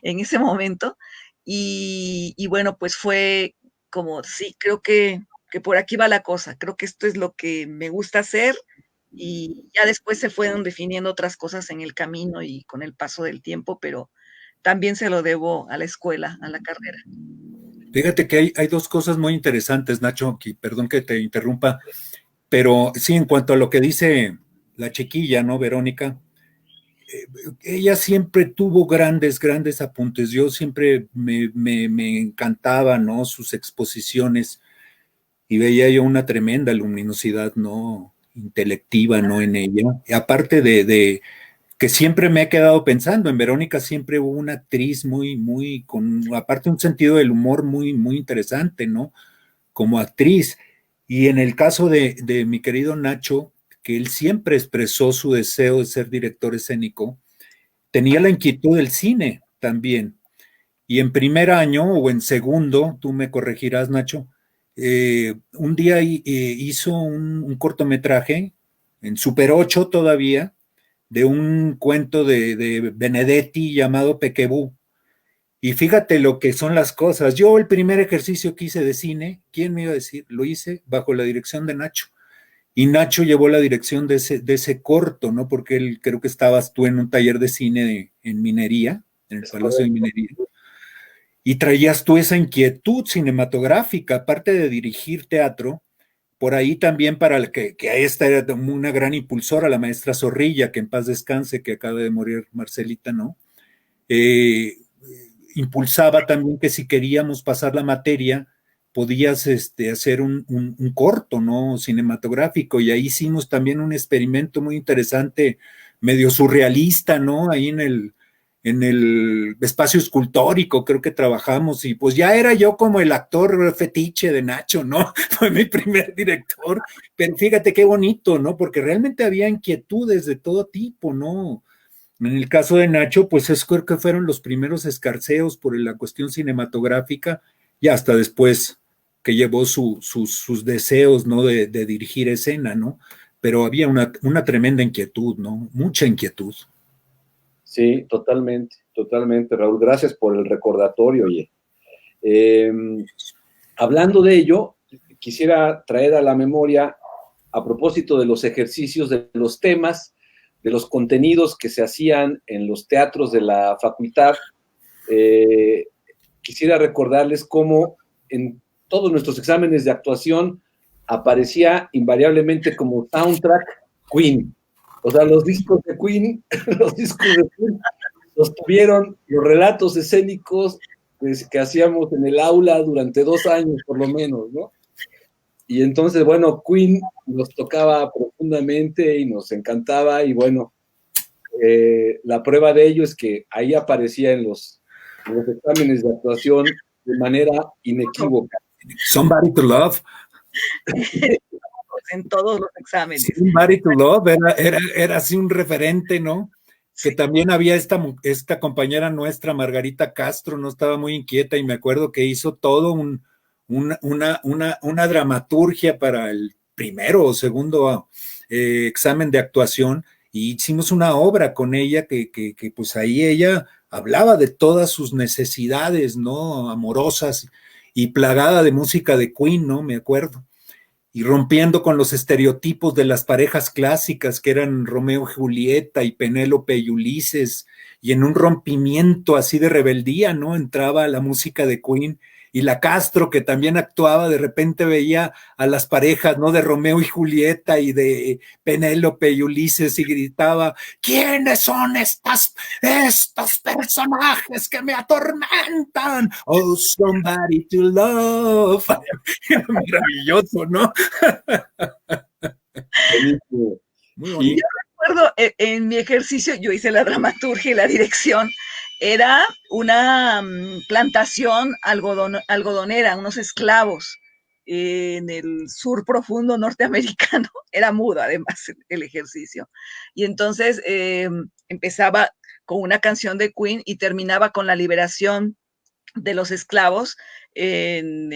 En ese momento. Y bueno, pues fue como, sí, creo que por aquí va la cosa, creo que esto es lo que me gusta hacer, y ya después se fueron definiendo otras cosas en el camino y con el paso del tiempo, pero también se lo debo a la escuela, a la carrera. Fíjate que hay dos cosas muy interesantes, Nacho, que, perdón que te interrumpa, pero sí, en cuanto a lo que dice la chiquilla, ¿no, Verónica? Ella siempre tuvo grandes apuntes. Yo siempre me encantaba, ¿no? Sus exposiciones, y veía yo una tremenda luminosidad, ¿no? Intelectiva, ¿no? En ella. Y aparte de que siempre me he quedado pensando. En Verónica siempre hubo una actriz con, aparte un sentido del humor muy interesante, ¿no? Como actriz. Y en el caso de mi querido Nacho, que él siempre expresó su deseo de ser director escénico, tenía la inquietud del cine también. Y en primer año o en segundo, tú me corregirás, Nacho, un día hizo un cortometraje, en Super 8 todavía, de un cuento de Benedetti llamado Pequebú. Y fíjate lo que son las cosas. Yo el primer ejercicio que hice de cine, ¿quién me iba a decir? Lo hice bajo la dirección de Nacho. Y Nacho llevó la dirección de ese corto, ¿no? Porque él, creo que estabas tú en un taller de cine en Minería, en el Palacio de Minería, y traías tú esa inquietud cinematográfica, aparte de dirigir teatro, por ahí también para el que esta era una gran impulsora, la maestra Zorrilla, que en paz descanse, que acaba de morir Marcelita, ¿no? Impulsaba también que si queríamos pasar la materia, podías hacer un corto, ¿no? Cinematográfico, y ahí hicimos también un experimento muy interesante, medio surrealista, ¿no? Ahí en el espacio escultórico, creo que trabajamos, y pues ya era yo como el actor fetiche de Nacho, ¿no? Fue mi primer director, pero fíjate qué bonito, ¿no? Porque realmente había inquietudes de todo tipo, ¿no? En el caso de Nacho, pues creo que fueron los primeros escarceos por la cuestión cinematográfica, y hasta después que llevó sus deseos, ¿no? De dirigir escena, ¿no? Pero había una tremenda inquietud, ¿no? Mucha inquietud. Sí, totalmente, Raúl. Gracias por el recordatorio, oye. Hablando de ello, quisiera traer a la memoria, a propósito de los ejercicios, de los temas, de los contenidos que se hacían en los teatros de la facultad, quisiera recordarles cómo en todos nuestros exámenes de actuación aparecía invariablemente como soundtrack Queen. O sea, los discos de Queen, los discos de Queen sostuvieron los relatos escénicos que hacíamos en el aula durante 2 años, por lo menos, ¿no? Y entonces, bueno, Queen nos tocaba profundamente y nos encantaba, y bueno, la prueba de ello es que ahí aparecía en los exámenes de actuación de manera inequívoca. Somebody to Love. En todos los exámenes. Somebody to Love era así un referente, ¿no? Que también había esta compañera nuestra, Margarita Castro, no estaba muy inquieta, y me acuerdo que hizo todo una dramaturgia para el primero o segundo examen de actuación, y hicimos una obra con ella que pues ahí ella hablaba de todas sus necesidades, ¿no? Amorosas, y plagada de música de Queen, ¿no? Me acuerdo. Y rompiendo con los estereotipos de las parejas clásicas que eran Romeo y Julieta y Penélope y Ulises, y en un rompimiento así de rebeldía, ¿no? Entraba la música de Queen, y la Castro, que también actuaba, de repente veía a las parejas, ¿no? De Romeo y Julieta y de Penélope y Ulises, y gritaba: ¿quiénes son estos personajes que me atormentan? Oh, somebody to love. Maravilloso, ¿no? Muy bonito. Yo recuerdo en mi ejercicio, yo hice la dramaturgia y la dirección, era una plantación algodonera, unos esclavos en el sur profundo norteamericano. Era mudo además el ejercicio. Y entonces empezaba con una canción de Queen y terminaba con la liberación de los esclavos en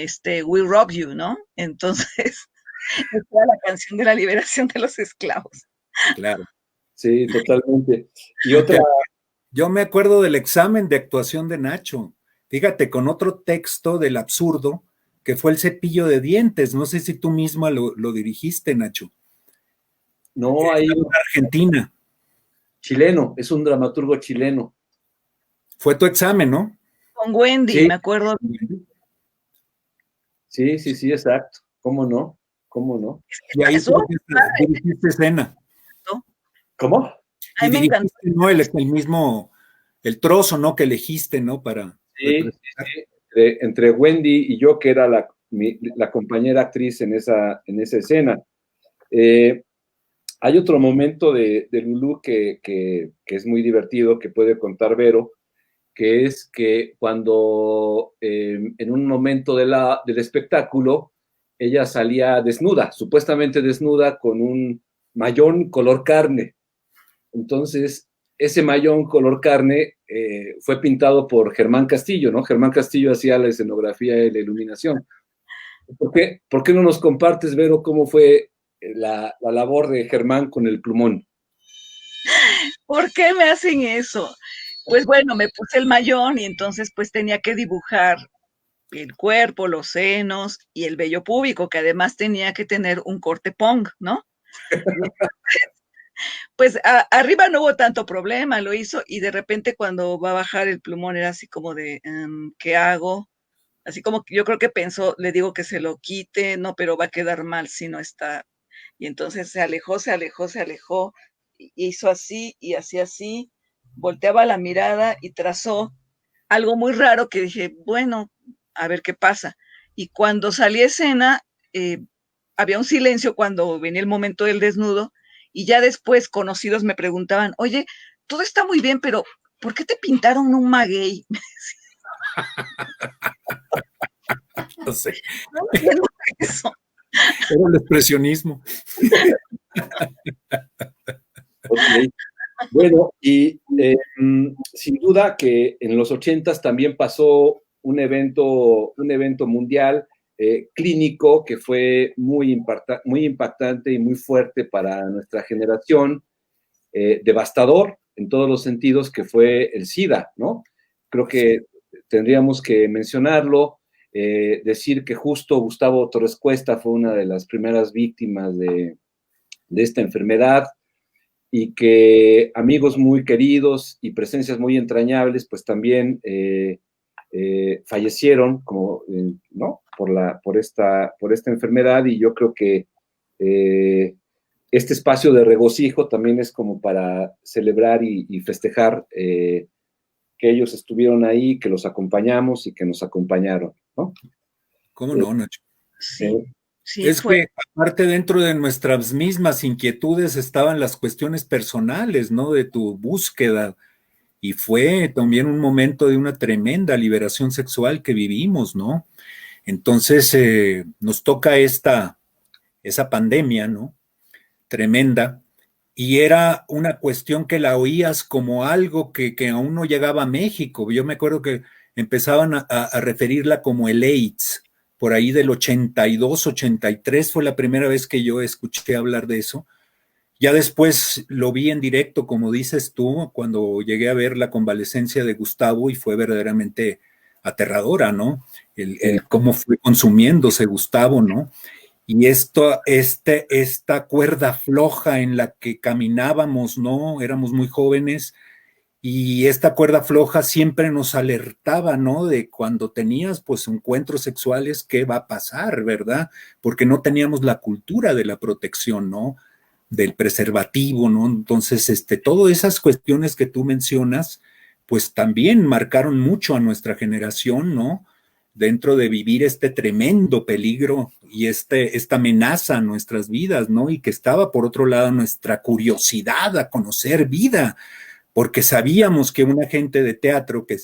We Rob You, ¿no? Entonces, era la canción de la liberación de los esclavos. Claro. Sí, totalmente. Y otra... Yo me acuerdo del examen de actuación de Nacho, fíjate, con otro texto del absurdo, que fue El cepillo de dientes. No sé si tú misma lo dirigiste, Nacho. No, ahí... Argentina. Chileno, es un dramaturgo chileno. Fue tu examen, ¿no? Con Wendy, sí. Me acuerdo. Sí, exacto. ¿Cómo no? Y ahí dirigiste escena. ¿Cómo? Y dirigiste, ¿no? El mismo, el trozo, ¿no? Que elegiste, ¿no? Para... Sí. Entre Wendy y yo, que era la compañera actriz en esa escena. Hay otro momento de Lulú que es muy divertido, que puede contar Vero, que es que cuando en un momento del espectáculo, ella salía desnuda, supuestamente desnuda, con un mayón color carne. Entonces, ese mayón color carne fue pintado por Germán Castillo, ¿no? Germán Castillo hacía la escenografía y la iluminación. ¿Por qué no nos compartes, Vero, cómo fue la labor de Germán con el plumón? ¿Por qué me hacen eso? Pues bueno, me puse el mayón y entonces pues tenía que dibujar el cuerpo, los senos y el vello púbico, que además tenía que tener un corte pong, ¿no? Pues arriba no hubo tanto problema, lo hizo y de repente cuando va a bajar el plumón era así como de, ¿qué hago? Así como que yo creo que pensó, le digo que se lo quite, no, pero va a quedar mal si no está. Y entonces se alejó, se alejó, se alejó, hizo así y así, volteaba la mirada y trazó algo muy raro que dije, bueno, a ver qué pasa. Y cuando salí a escena, eh, había un silencio cuando venía el momento del desnudo y ya después conocidos me preguntaban, oye, todo está muy bien, pero ¿por qué te pintaron un maguey? No sé, No entiendo eso. era el expresionismo. Ok. Bueno, y sin duda que en los 80s también pasó un evento mundial clínico que fue muy impactante y muy fuerte para nuestra generación, devastador en todos los sentidos, que fue el SIDA, ¿no? Creo que tendríamos que mencionarlo, decir que justo Gustavo Torres Cuesta fue una de las primeras víctimas de esta enfermedad, y que amigos muy queridos y presencias muy entrañables, pues también fallecieron, como, ¿no? Por esta enfermedad, y yo creo que este espacio de regocijo también es como para celebrar y festejar que ellos estuvieron ahí, que los acompañamos y que nos acompañaron, ¿no? ¿Cómo no, Nacho? Sí, sí, Es fue. que aparte dentro de nuestras mismas inquietudes estaban las cuestiones personales, ¿no? De tu búsqueda. Y fue también un momento de una tremenda liberación sexual que vivimos, ¿no? Entonces nos toca esa pandemia, ¿no? Tremenda. Y era una cuestión que la oías como algo que aún no llegaba a México. Yo me acuerdo que empezaban a referirla como el AIDS. Por ahí del 82, 83 fue la primera vez que yo escuché hablar de eso. Ya después lo vi en directo, como dices tú, cuando llegué a ver la convalecencia de Gustavo y fue verdaderamente aterradora, ¿no? El cómo fue consumiéndose Gustavo, ¿no? Y esta cuerda floja en la que caminábamos, ¿no? Éramos muy jóvenes y esta cuerda floja siempre nos alertaba, ¿no? De cuando tenías pues encuentros sexuales, ¿qué va a pasar, verdad? Porque no teníamos la cultura de la protección, ¿no? Del preservativo, ¿no? Entonces, todas esas cuestiones que tú mencionas, pues también marcaron mucho a nuestra generación, ¿no? Dentro de vivir este tremendo peligro y esta amenaza a nuestras vidas, ¿no? Y que estaba, por otro lado, nuestra curiosidad a conocer vida, porque sabíamos que un agente de teatro que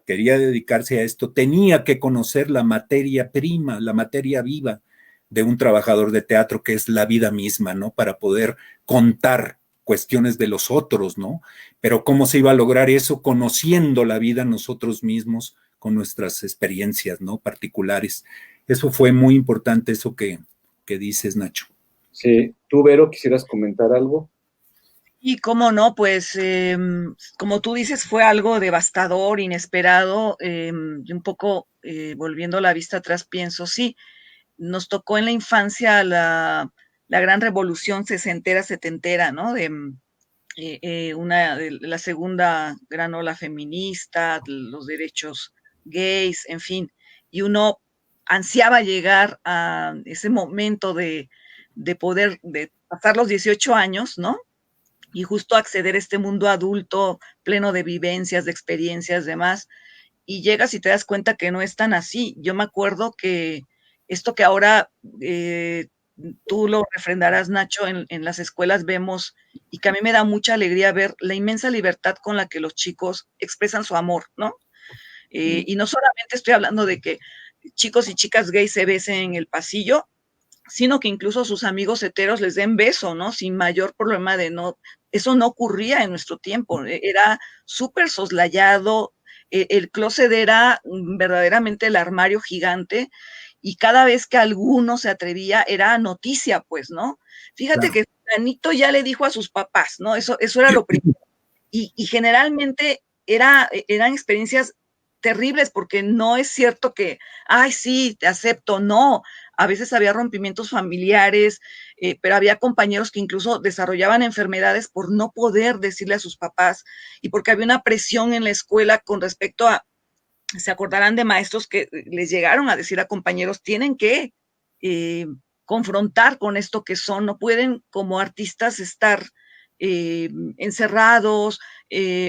quería dedicarse a esto tenía que conocer la materia prima, la materia viva de un trabajador de teatro, que es la vida misma, ¿no? Para poder contar cuestiones de los otros, ¿no? Pero ¿cómo se iba a lograr eso? Conociendo la vida nosotros mismos con nuestras experiencias, ¿no? Particulares. Eso fue muy importante, eso que dices, Nacho. Sí, tú, Vero, ¿quisieras comentar algo? Y cómo no, pues como tú dices, fue algo devastador, inesperado, y un poco volviendo la vista atrás, pienso, sí, nos tocó en la infancia la gran revolución sesentera, setentera, ¿no? De la segunda gran ola feminista, los derechos gays, en fin, y uno ansiaba llegar a ese momento de poder, de pasar los 18 años, ¿no? Y justo acceder a este mundo adulto pleno de vivencias, de experiencias, demás, y llegas y te das cuenta que no es tan así. Yo me acuerdo que esto que ahora tú lo refrendarás, Nacho, en las escuelas vemos, y que a mí me da mucha alegría ver la inmensa libertad con la que los chicos expresan su amor, ¿no? Y no solamente estoy hablando de que chicos y chicas gays se besen en el pasillo, sino que incluso sus amigos heteros les den beso, ¿no? Sin mayor problema de no, eso no ocurría en nuestro tiempo, era súper soslayado, el closet era verdaderamente el armario gigante, y cada vez que alguno se atrevía era noticia, pues, ¿no? Fíjate Claro. que Anito ya le dijo a sus papás, ¿no? Eso era lo primero. Y generalmente eran experiencias terribles, porque no es cierto que, ay, sí, te acepto, no. A veces había rompimientos familiares, pero había compañeros que incluso desarrollaban enfermedades por no poder decirle a sus papás, y porque había una presión en la escuela con respecto a, se acordarán de maestros que les llegaron a decir a compañeros, tienen que eh, confrontar con esto que son, no pueden como artistas estar encerrados,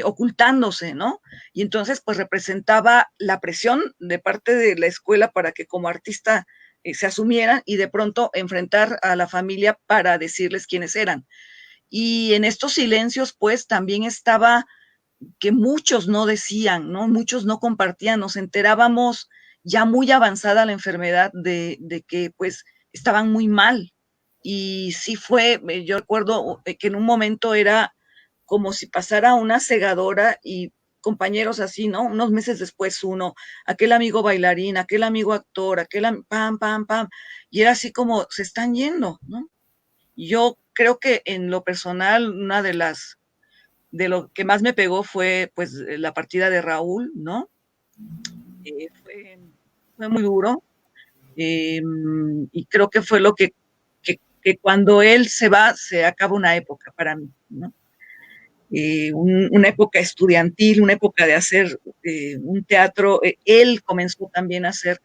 ocultándose, ¿no? Y entonces pues representaba la presión de parte de la escuela para que como artista se asumieran, y de pronto enfrentar a la familia para decirles quiénes eran. Y en estos silencios pues también estaba que muchos no decían, ¿no? Muchos no compartían, nos enterábamos ya muy avanzada la enfermedad de que pues estaban muy mal. Y sí fue, yo recuerdo que en un momento era como si pasara una segadora, y compañeros así, ¿no? Unos meses después uno, aquel amigo bailarín, aquel amigo actor, pam, pam, pam, y era así como se están yendo, ¿no? Yo creo que en lo personal, una de lo que más me pegó fue pues la partida de Raúl, ¿no? Fue muy duro, y creo que fue lo que cuando él se va, se acaba una época para mí, ¿no? Una época estudiantil, una época de hacer un teatro. Él comenzó también a hacer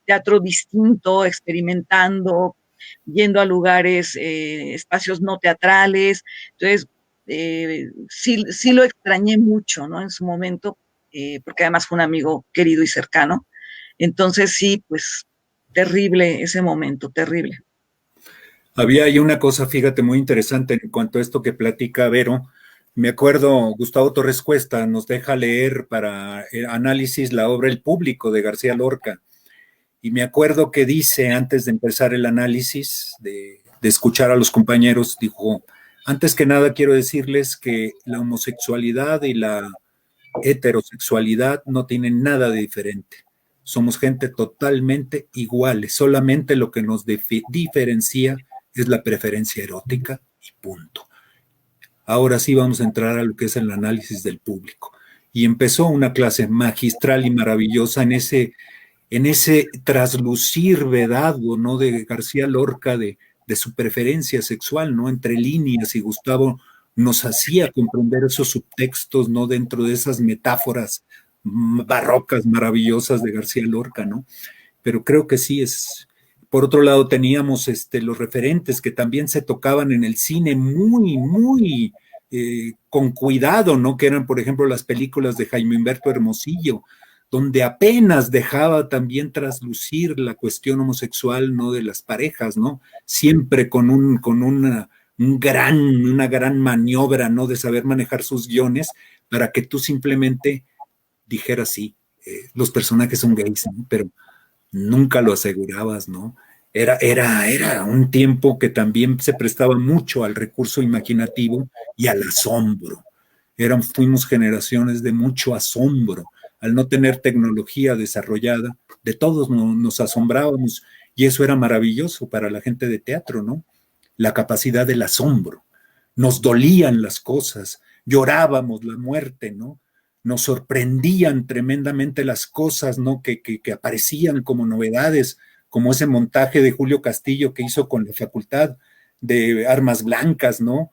teatro distinto, experimentando, yendo a lugares, espacios no teatrales. Entonces, sí lo extrañé mucho, ¿no? En su momento, porque además fue un amigo querido y cercano. Entonces, sí, pues terrible ese momento, terrible. Había ahí una cosa, fíjate, muy interesante en cuanto a esto que platica Vero. Me acuerdo, Gustavo Torres Cuesta nos deja leer para el análisis la obra El Público de García Lorca. Y me acuerdo que dice, antes de empezar el análisis, de escuchar a los compañeros, dijo, antes que nada quiero decirles que la homosexualidad y la heterosexualidad no tienen nada de diferente. Somos gente totalmente iguales, solamente lo que nos diferencia es la preferencia erótica y punto. Ahora sí vamos a entrar a lo que es el análisis del público. Y empezó una clase magistral y maravillosa en ese traslucir vedado, ¿no? De García Lorca, de su preferencia sexual, ¿no? Entre líneas, y Gustavo nos hacía comprender esos subtextos, ¿no? Dentro de esas metáforas barrocas, maravillosas de García Lorca, ¿no? Pero creo que sí es. Por otro lado, teníamos los referentes que también se tocaban en el cine muy con cuidado, ¿no? Que eran, por ejemplo, las películas de Jaime Humberto Hermosillo, donde apenas dejaba también traslucir la cuestión homosexual, ¿no? De las parejas, ¿no? Siempre con una gran maniobra, ¿no? De saber manejar sus guiones para que tú simplemente dijeras, sí, los personajes son gays, ¿no? Pero nunca lo asegurabas, ¿no? Era un tiempo que también se prestaba mucho al recurso imaginativo y al asombro. Fuimos generaciones de mucho asombro. Al no tener tecnología desarrollada, de todos nos asombrábamos, y eso era maravilloso para la gente de teatro, ¿no? La capacidad del asombro. Nos dolían las cosas, llorábamos la muerte, ¿no? Nos sorprendían tremendamente las cosas, ¿no? Que aparecían como novedades, como ese montaje de Julio Castillo que hizo con la Facultad de Armas Blancas, ¿no?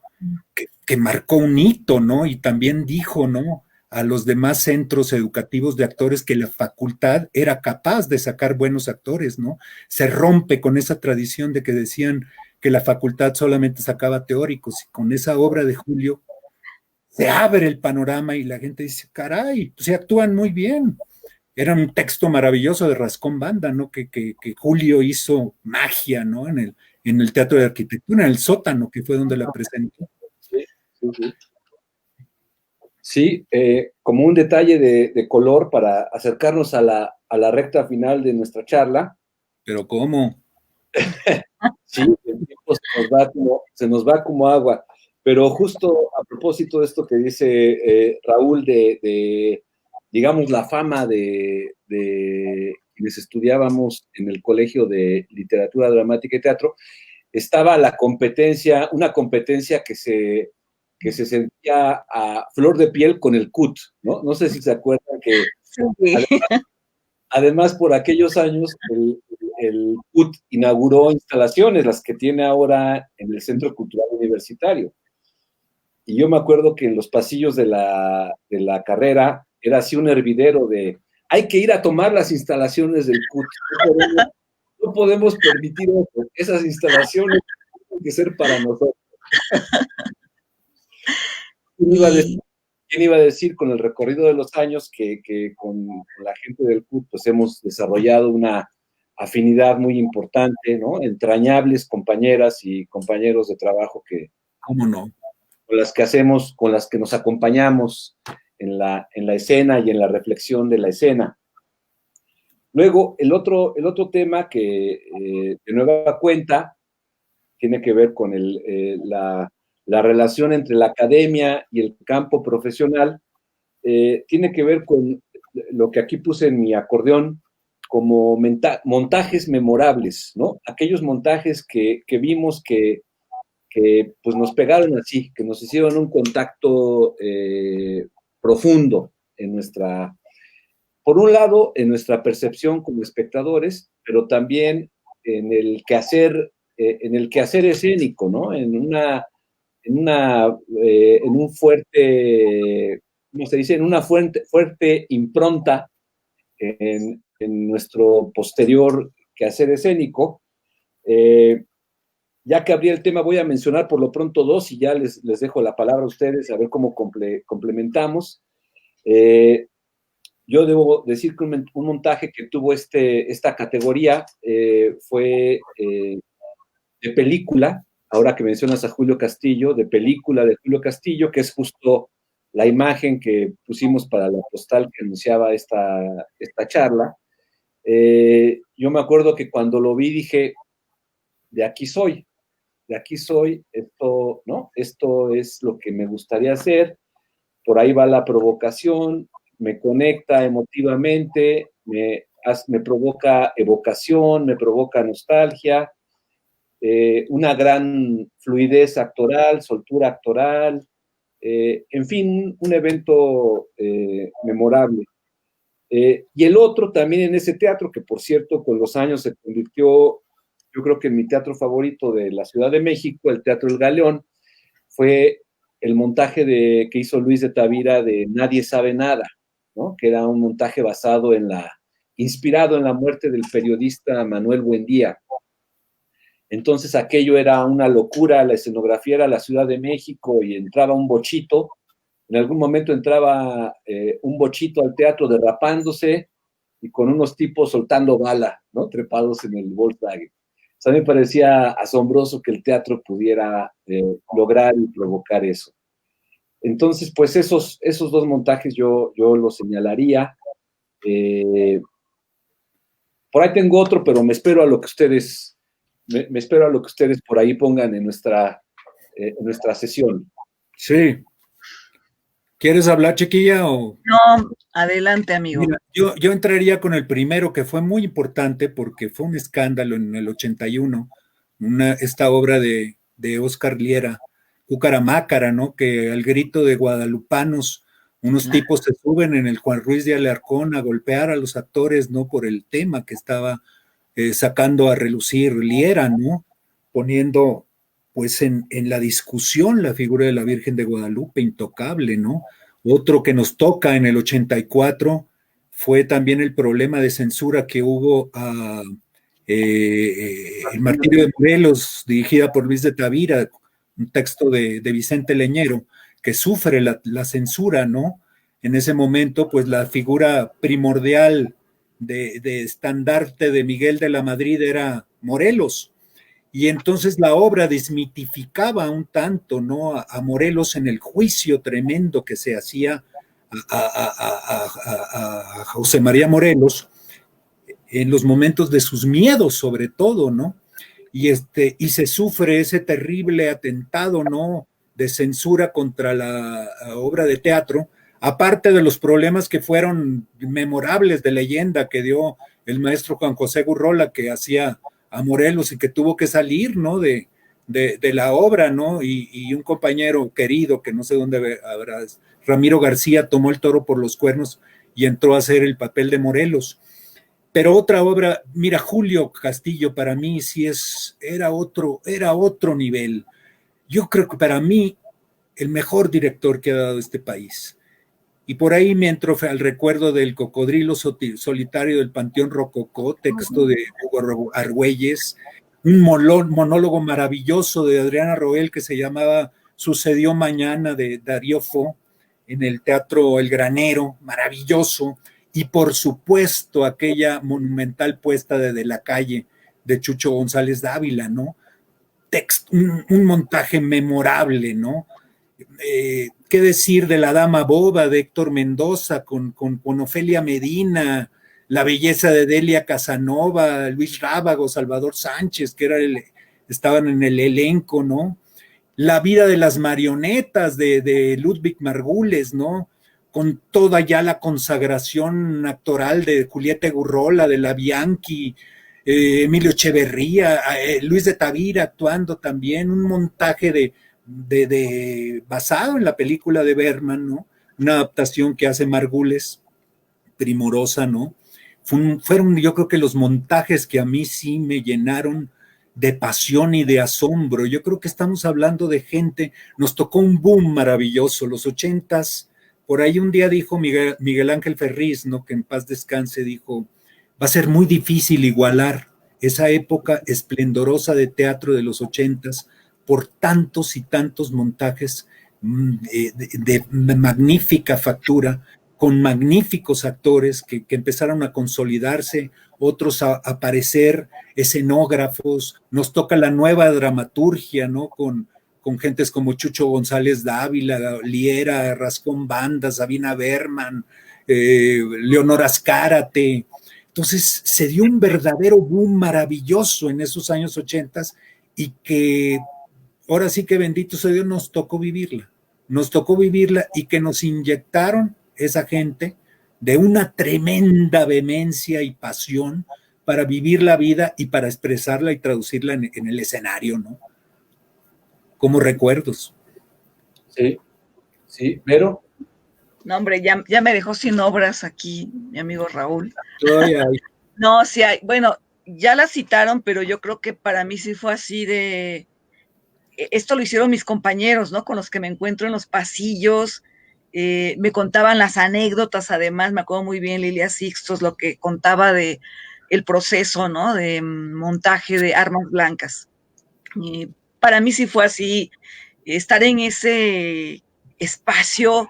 Que marcó un hito, ¿no? Y también dijo, ¿no? A los demás centros educativos de actores que la facultad era capaz de sacar buenos actores, ¿no? Se rompe con esa tradición de que decían que la facultad solamente sacaba teóricos, y con esa obra de Julio se abre el panorama y la gente dice, caray, se actúan muy bien. era un texto maravilloso de Rascón Banda, ¿no? Que Julio hizo magia, ¿no? En el Teatro de Arquitectura, en el sótano, que fue donde la presentó. Sí, sí, sí. Sí, como un detalle de color para acercarnos a la recta final de nuestra charla. Pero ¿cómo? Sí, el tiempo se nos va como agua. Pero justo a propósito de esto que dice Raúl digamos, la fama de quienes estudiábamos en el Colegio de Literatura Dramática y Teatro, estaba una competencia que se sentía a flor de piel con el CUT, ¿no? No sé si se acuerdan que Sí. además por aquellos años el CUT inauguró instalaciones, las que tiene ahora en el Centro Cultural Universitario. Y yo me acuerdo que en los pasillos de la carrera era así un hervidero de hay que ir a tomar las instalaciones del CUT. No podemos permitir eso. Esas instalaciones tienen que ser para nosotros. ¿Quién iba a decir con el recorrido de los años que con la gente del CUT pues hemos desarrollado una afinidad muy importante, ¿no? Entrañables compañeras y compañeros de trabajo ¿Cómo no? con las que nos acompañamos en la escena y en la reflexión de la escena. Luego, el otro tema que de nueva cuenta tiene que ver con la relación entre la academia y el campo profesional, tiene que ver con lo que aquí puse en mi acordeón como montajes memorables, ¿no? Aquellos montajes que vimos que pues nos pegaron así, que nos hicieron un contacto profundo por un lado, en nuestra percepción como espectadores, pero también en el quehacer escénico, ¿no? En un fuerte, ¿cómo se dice? En una fuerte impronta en nuestro posterior quehacer escénico. Ya que abrí el tema, voy a mencionar por lo pronto dos y ya les dejo la palabra a ustedes a ver cómo complementamos. Yo debo decir que un montaje que tuvo esta categoría fue de película, ahora que mencionas a Julio Castillo, de película de Julio Castillo, que es justo la imagen que pusimos para la postal que anunciaba esta charla. Yo me acuerdo que cuando lo vi dije, de aquí soy, esto, ¿no? Esto es lo que me gustaría hacer, por ahí va la provocación, me conecta emotivamente, me provoca evocación, me provoca nostalgia, una gran fluidez actoral, soltura actoral, en fin, un evento memorable. Y el otro también en ese teatro, que por cierto con los años se convirtió, yo creo que en mi teatro favorito de la Ciudad de México, el Teatro El Galeón, fue el montaje que hizo Luis de Tavira de Nadie sabe nada, ¿no? Que era un montaje inspirado en la muerte del periodista Manuel Buendía. Entonces aquello era una locura, la escenografía era la Ciudad de México y entraba un bochito, en algún momento entraba un bochito al teatro derrapándose y con unos tipos soltando bala, ¿no? Trepados en el Volkswagen. O sea, me parecía asombroso que el teatro pudiera lograr y provocar eso. Entonces, pues esos dos montajes yo los señalaría. Por ahí tengo otro, pero me espero a lo que ustedes por ahí pongan en nuestra sesión. Sí. ¿Quieres hablar, chiquilla? O... No, adelante, amigo. Mira, yo entraría con el primero, que fue muy importante porque fue un escándalo en el 81, esta obra de Oscar Liera, Cucaramácara, ¿no? Que al grito de guadalupanos, unos tipos se suben en el Juan Ruiz de Alarcón a golpear a los actores, ¿no? Por el tema que estaba sacando a relucir Liera, ¿no? Poniendo pues en la discusión la figura de la Virgen de Guadalupe, intocable, ¿no? Otro que nos toca en el 84 fue también el problema de censura que hubo a El Martirio de Morelos, dirigida por Luis de Tavira, un texto de Vicente Leñero, que sufre la censura, ¿no? en ese momento, pues la figura primordial de estandarte de Miguel de la Madrid era Morelos. Y entonces la obra desmitificaba un tanto, ¿no? A Morelos en el juicio tremendo que se hacía a José María Morelos en los momentos de sus miedos, sobre todo, ¿no? Y se sufre ese terrible atentado, ¿no? De censura contra la obra de teatro, aparte de los problemas que fueron memorables de leyenda que dio el maestro Juan José Gurrola, que hacía a Morelos y que tuvo que salir, ¿no? De la obra, ¿no? Y un compañero querido, que no sé dónde habrá, Ramiro García, tomó el toro por los cuernos y entró a hacer el papel de Morelos. Pero otra obra, mira, Julio Castillo para mí sí era otro nivel. Yo creo que para mí el mejor director que ha dado este país. Y por ahí me entró al recuerdo del Cocodrilo Solitario del Panteón Rococó, texto de Hugo Argüelles, un monólogo maravilloso de Adriana Roel que se llamaba Sucedió Mañana, de Darío Fo, en el Teatro El Granero, maravilloso. Y por supuesto aquella monumental puesta de la calle de Chucho González Dávila, ¿no? Un montaje memorable, ¿no? ¿Qué decir de La Dama Boba de Héctor Mendoza con Ofelia Medina, la belleza de Delia Casanova, Luis Rábago, Salvador Sánchez, que estaban en el elenco, ¿no? La vida de las marionetas de Ludwig Margules, ¿no? Con toda ya la consagración actoral de Julieta Gurrola, de la Bianchi, Emilio Echeverría, Luis de Tavira actuando también, un montaje basado en la película de Bergman, ¿no? Una adaptación que hace Margules, primorosa, ¿no? Fueron yo creo que los montajes que a mí sí me llenaron de pasión y de asombro. Yo creo que estamos hablando de gente, nos tocó un boom maravilloso, los 80s, por ahí un día dijo Miguel Ángel Ferriz, ¿no? Que en paz descanse, dijo, va a ser muy difícil igualar esa época esplendorosa de teatro de los 80s por tantos y tantos montajes de magnífica factura, con magníficos actores que empezaron a consolidarse, otros a aparecer, escenógrafos, nos toca la nueva dramaturgia, ¿no? Con gentes como Chucho González Dávila, Liera, Rascón Banda, Sabina Berman, Leonora Azcárate. Entonces se dio un verdadero boom maravilloso en esos años 80 y que ahora sí que bendito sea Dios, nos tocó vivirla y que nos inyectaron esa gente de una tremenda vehemencia y pasión para vivir la vida y para expresarla y traducirla en el escenario, ¿no? Como recuerdos. Sí, pero... No, hombre, ya me dejó sin obras aquí, mi amigo Raúl. Todavía hay. No, sí hay. Bueno, ya la citaron, pero yo creo que para mí sí fue así de... Esto lo hicieron mis compañeros, ¿no? Con los que me encuentro en los pasillos. Me contaban las anécdotas, además, me acuerdo muy bien Lilia Sixtos, lo que contaba de el proceso, ¿no? De montaje de Armas Blancas. Para mí sí fue así, estar en ese espacio,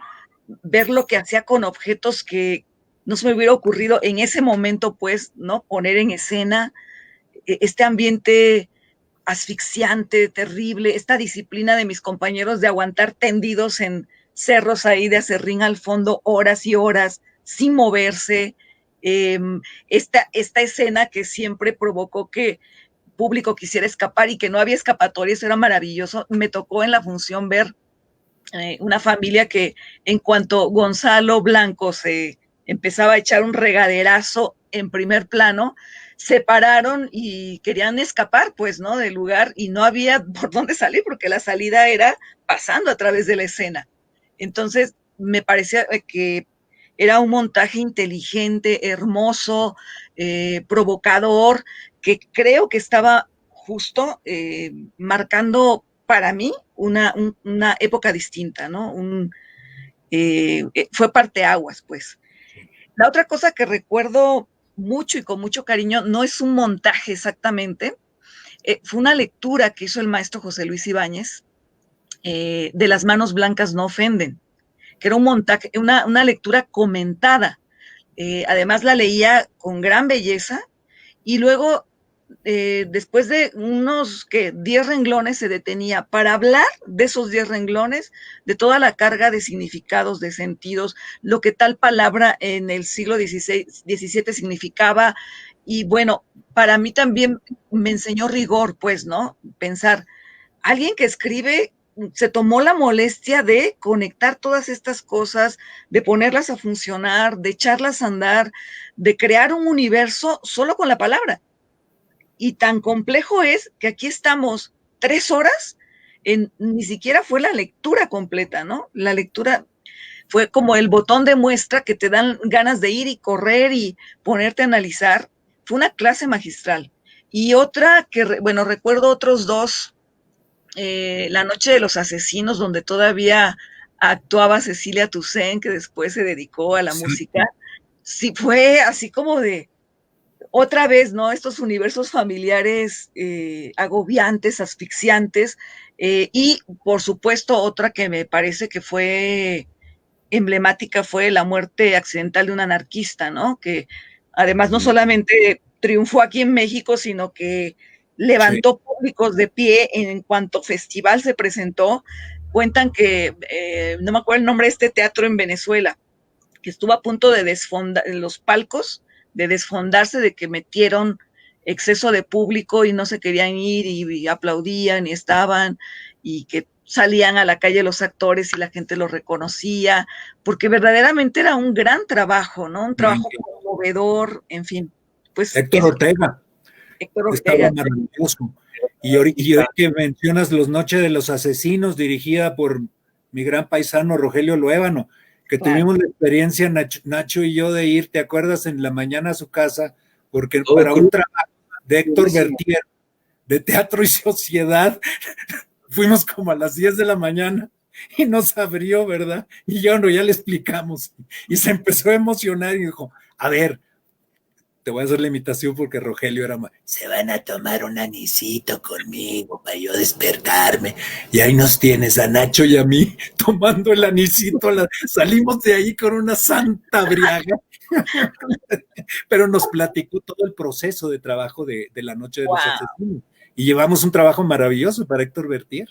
ver lo que hacía con objetos que no se me hubiera ocurrido en ese momento, pues, ¿no? Poner en escena este ambiente asfixiante, terrible, esta disciplina de mis compañeros de aguantar tendidos en cerros ahí de acerrín al fondo horas y horas sin moverse, esta escena que siempre provocó que público quisiera escapar y que no había escapatoria, eso era maravilloso. Me tocó en la función ver una familia que en cuanto Gonzalo Blanco se empezaba a echar un regaderazo en primer plano, se pararon y querían escapar, pues, ¿no? Del lugar y no había por dónde salir porque la salida era pasando a través de la escena. Entonces, me parecía que era un montaje inteligente, hermoso, provocador, que creo que estaba justo marcando para mí una época distinta, ¿no? Fue parteaguas, pues. La otra cosa que recuerdo mucho y con mucho cariño, no es un montaje exactamente, fue una lectura que hizo el maestro José Luis Ibáñez, de Las manos blancas no ofenden, que era un montaje, una lectura comentada. Además la leía con gran belleza y luego, después de unos 10 renglones, se detenía para hablar de esos 10 renglones, de toda la carga de significados, de sentidos, lo que tal palabra en el siglo XVII significaba. Y bueno, para mí también me enseñó rigor, pues, ¿no? Pensar, alguien que escribe se tomó la molestia de conectar todas estas cosas, de ponerlas a funcionar, de echarlas a andar, de crear un universo solo con la palabra. Y tan complejo es que aquí estamos 3 horas, ni siquiera fue la lectura completa, ¿no? La lectura fue como el botón de muestra que te dan ganas de ir y correr y ponerte a analizar. Fue una clase magistral. Y otra que, bueno, recuerdo otros dos, La noche de los asesinos, donde todavía actuaba Cecilia Toussaint, que después se dedicó a la música. Sí, fue así como de, otra vez, ¿no? Estos universos familiares agobiantes, asfixiantes, y por supuesto otra que me parece que fue emblemática fue la muerte accidental de un anarquista, ¿no? Que además no solamente triunfó aquí en México, sino que levantó públicos de pie en cuanto festival se presentó. Cuentan que, no me acuerdo el nombre de este teatro en Venezuela, que estuvo a punto de desfondar los palcos, de desfondarse, de que metieron exceso de público y no se querían ir y aplaudían y estaban, y que salían a la calle los actores y la gente los reconocía, porque verdaderamente era un gran trabajo, ¿no? Un trabajo conmovedor, en fin. Pues Héctor Ortega. Héctor Estaba Ortega. maravilloso. Y hoy que mencionas Los Noches de los Asesinos, dirigida por mi gran paisano Rogelio Luébano, que Claro. tuvimos la experiencia, Nacho y yo, de ir, ¿te acuerdas? En la mañana a su casa, porque Oh, para un cool. trabajo de Héctor Bertier, de Teatro y Sociedad, fuimos como a las 10 de la mañana y nos abrió, ¿verdad? Y yo no, ya le explicamos. Y se empezó a emocionar y dijo, a ver, te voy a hacer la imitación porque Rogelio era más. Se van a tomar un anisito conmigo para yo despertarme. Y ahí nos tienes a Nacho y a mí tomando el anisito. Salimos de ahí con una santa briaga. Pero nos platicó todo el proceso de trabajo de la noche de los asesinos. Y llevamos un trabajo maravilloso para Héctor Bertier.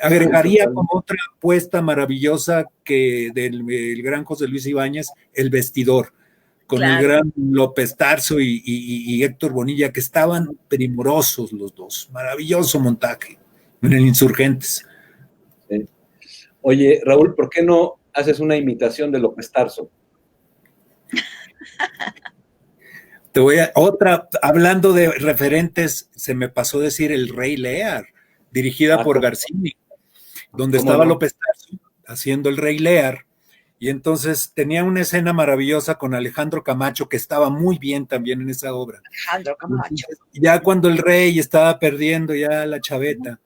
Agregaría como otra apuesta maravillosa que del el gran José Luis Ibáñez, El Vestidor, con el gran López Tarso y Héctor Bonilla, que estaban primorosos los dos. Maravilloso montaje en el Insurgentes. Sí. Oye, Raúl, ¿por qué no haces una imitación de López Tarso? Te voy a otra, hablando de referentes, se me pasó decir El Rey Lear, dirigida por Garcini, donde estaba López Tarso haciendo El Rey Lear. Y entonces tenía una escena maravillosa con Alejandro Camacho, que estaba muy bien también en esa obra. Alejandro Camacho. Entonces, ya cuando el rey estaba perdiendo ya la chaveta,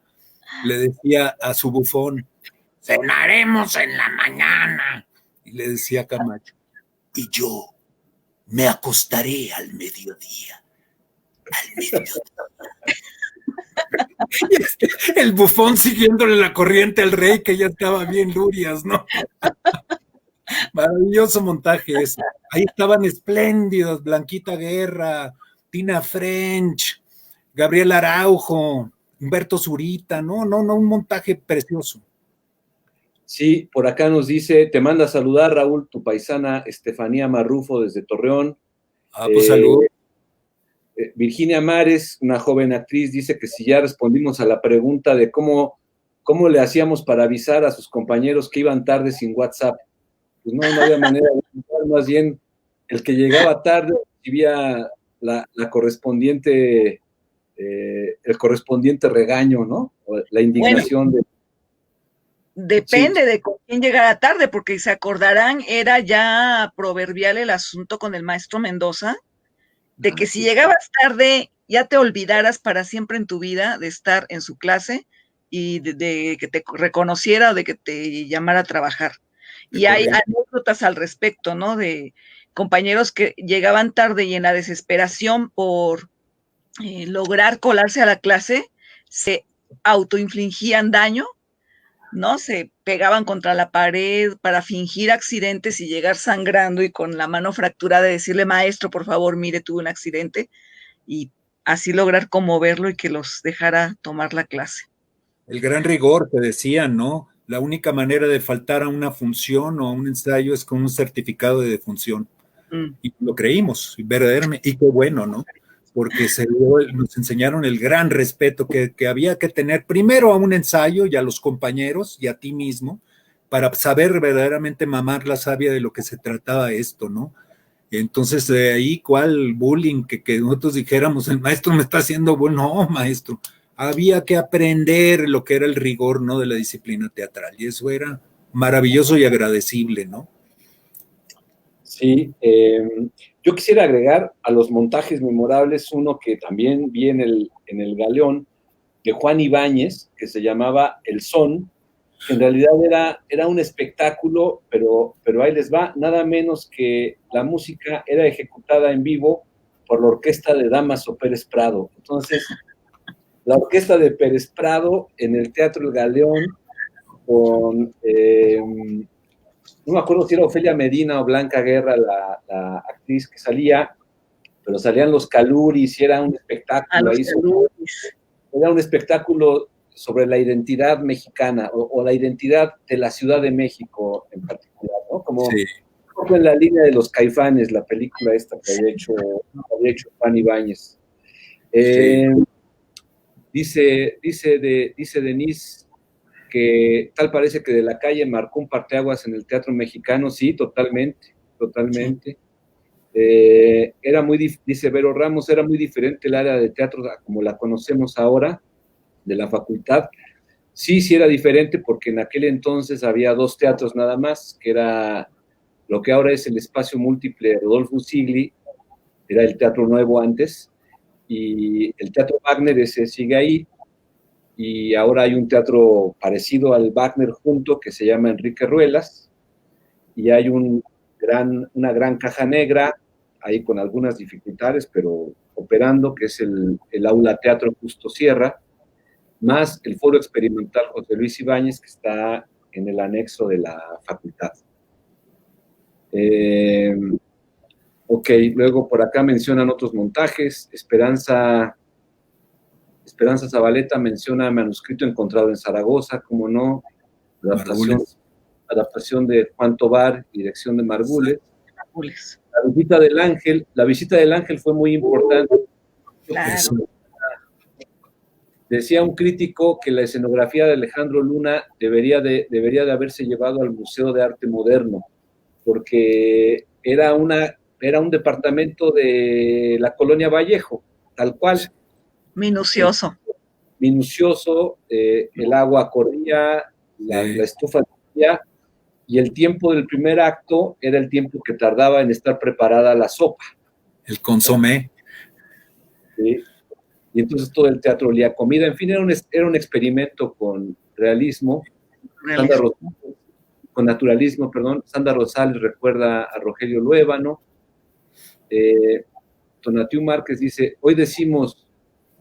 le decía a su bufón, cenaremos en la mañana. Y le decía Camacho, y yo me acostaré al mediodía. Al mediodía. El bufón siguiéndole la corriente al rey, que ya estaba bien lurias, ¿no? Maravilloso montaje ese. Ahí estaban espléndidos, Blanquita Guerra, Tina French, Gabriel Araujo, Humberto Zurita, un montaje precioso. Sí, por acá nos dice, te manda a saludar, Raúl, tu paisana Estefanía Marrufo desde Torreón. Pues salud. Virginia Mares, una joven actriz, dice que si ya respondimos a la pregunta de cómo le hacíamos para avisar a sus compañeros que iban tarde sin WhatsApp. Pues no había manera de avisar, más bien el que llegaba tarde recibía la correspondiente, el correspondiente regaño, ¿no? La indignación de... Depende de con quién llegara tarde, porque se acordarán, era ya proverbial el asunto con el maestro Mendoza, de que si llegabas tarde, ya te olvidaras para siempre en tu vida de estar en su clase y de que te reconociera o de que te llamara a trabajar. Y hay anécdotas al respecto, ¿no? De compañeros que llegaban tarde y en la desesperación por lograr colarse a la clase, se autoinfligían daño ¿no? Se pegaban contra la pared para fingir accidentes y llegar sangrando y con la mano fracturada decirle, maestro, por favor, mire, tuve un accidente, y así lograr conmoverlo y que los dejara tomar la clase. El gran rigor que decían, ¿no? La única manera de faltar a una función o a un ensayo es con un certificado de defunción. Y lo creímos, verdaderamente, y qué bueno, ¿no? Porque nos enseñaron el gran respeto que había que tener primero a un ensayo y a los compañeros y a ti mismo para saber verdaderamente mamar la savia de lo que se trataba esto, ¿no? Y entonces de ahí, ¿cuál bullying? Que nosotros dijéramos, el maestro me está haciendo bullying. No, maestro, había que aprender lo que era el rigor, ¿no? De la disciplina teatral, y eso era maravilloso y agradecible, ¿no? Sí, yo quisiera agregar a los montajes memorables uno que también vi en el Galeón, de Juan Ibáñez, que se llamaba El Son, que en realidad era un espectáculo, pero ahí les va, nada menos que la música era ejecutada en vivo por la orquesta de Dámaso Pérez Prado. Entonces, la orquesta de Pérez Prado en el Teatro El Galeón, con, no me acuerdo si era Ofelia Medina o Blanca Guerra, la actriz que salía, pero salían los Caluris y era un espectáculo ahí. Era un espectáculo sobre la identidad mexicana o la identidad de la Ciudad de México en particular, ¿no? Como sí, en la línea de los Caifanes, la película esta que había hecho Juan Ibáñez. Sí. Dice Denise que tal parece que De la Calle marcó un parteaguas en el teatro mexicano. Sí, totalmente. Sí. Era muy, dice Vero Ramos, era muy diferente el área de teatro como la conocemos ahora, de la facultad. Sí era diferente porque en aquel entonces había 2 teatros nada más, que era lo que ahora es el Espacio Múltiple Rodolfo Sigli, era el Teatro Nuevo antes, y el Teatro Wagner ese sigue ahí, y ahora hay un teatro parecido al Wagner junto que se llama Enrique Ruelas, y hay una gran caja negra, ahí con algunas dificultades, pero operando, que es el Aula Teatro Justo Sierra, más el Foro Experimental José Luis Ibáñez, que está en el anexo de la facultad. Ok, luego por acá mencionan otros montajes. Esperanza Zabaleta menciona manuscrito encontrado en Zaragoza, como no, adaptación de Juan Tobar, dirección de Margules. La visita del ángel fue muy importante. Claro. Decía un crítico que la escenografía de Alejandro Luna debería de haberse llevado al Museo de Arte Moderno, porque era un departamento de la colonia Vallejo, tal cual. Minucioso. El agua corría, la estufa corría, y el tiempo del primer acto era el tiempo que tardaba en estar preparada la sopa. El consomé. Sí. Y entonces todo el teatro olía a comida. En fin, era un experimento con con naturalismo, perdón. Sandra Rosales recuerda a Rogelio Luébano. Donatiu Márquez dice, hoy decimos,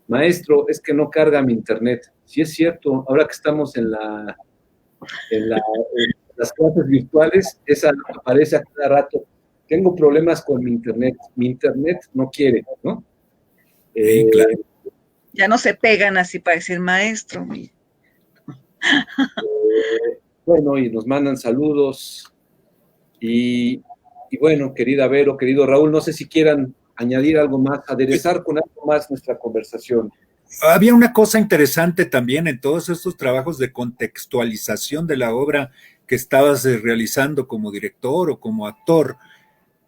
maestro, es que no carga mi internet. Sí es cierto, ahora que estamos en las clases virtuales, esa aparece a cada rato. Tengo problemas con mi internet no quiere, ¿no? Sí, claro. Ya no se pegan así para decir maestro. Bueno, y nos mandan saludos. Y bueno, querida Vero, querido Raúl, no sé si quieran añadir algo más, aderezar con algo más nuestra conversación. Había una cosa interesante también en todos estos trabajos de contextualización de la obra que estabas realizando como director o como actor.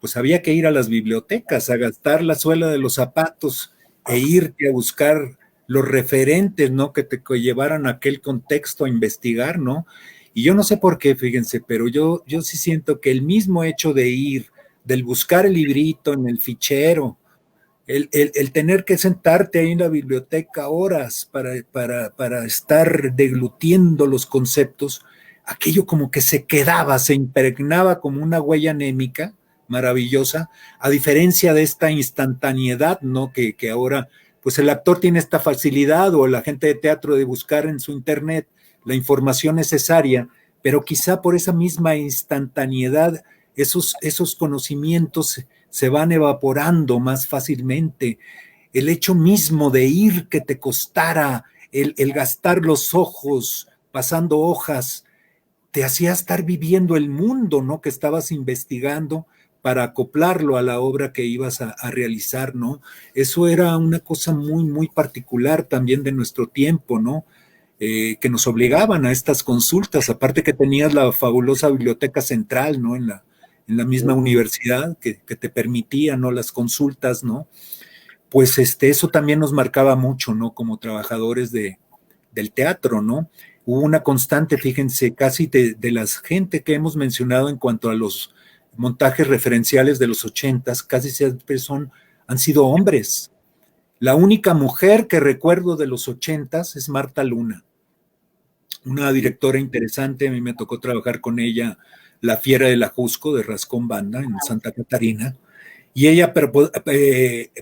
Pues había que ir a las bibliotecas, a gastar la suela de los zapatos e irte a buscar los referentes, ¿no? Que te llevaran a aquel contexto a investigar, ¿no? Y yo no sé por qué, fíjense, pero yo sí siento que el mismo hecho de ir, del buscar el librito en el fichero, el tener que sentarte ahí en la biblioteca horas para estar deglutiendo los conceptos, aquello como que se quedaba, se impregnaba como una huella anémica maravillosa, a diferencia de esta instantaneidad, ¿no? Que ahora, pues el actor tiene esta facilidad, o la gente de teatro, de buscar en su internet la información necesaria, pero quizá por esa misma instantaneidad, esos conocimientos se van evaporando más fácilmente. El hecho mismo de ir que te costara, el gastar los ojos pasando hojas, te hacía estar viviendo el mundo, ¿no? Que estabas investigando para acoplarlo a la obra que ibas a realizar, ¿no? Eso era una cosa muy, muy particular también de nuestro tiempo, ¿no? Que nos obligaban a estas consultas, aparte que tenías la fabulosa biblioteca central, ¿no? En la misma universidad que te permitía, ¿no? Las consultas, ¿no? Pues eso también nos marcaba mucho, ¿no? Como trabajadores del teatro, ¿no? Hubo una constante, fíjense, casi de la gente que hemos mencionado en cuanto a los montajes referenciales de los 80s, casi siempre han sido hombres. La única mujer que recuerdo de los 80s es Marta Luna, una directora interesante. A mí me tocó trabajar con ella La Fiera del Ajusco de Rascón Banda en Santa Catarina, y ella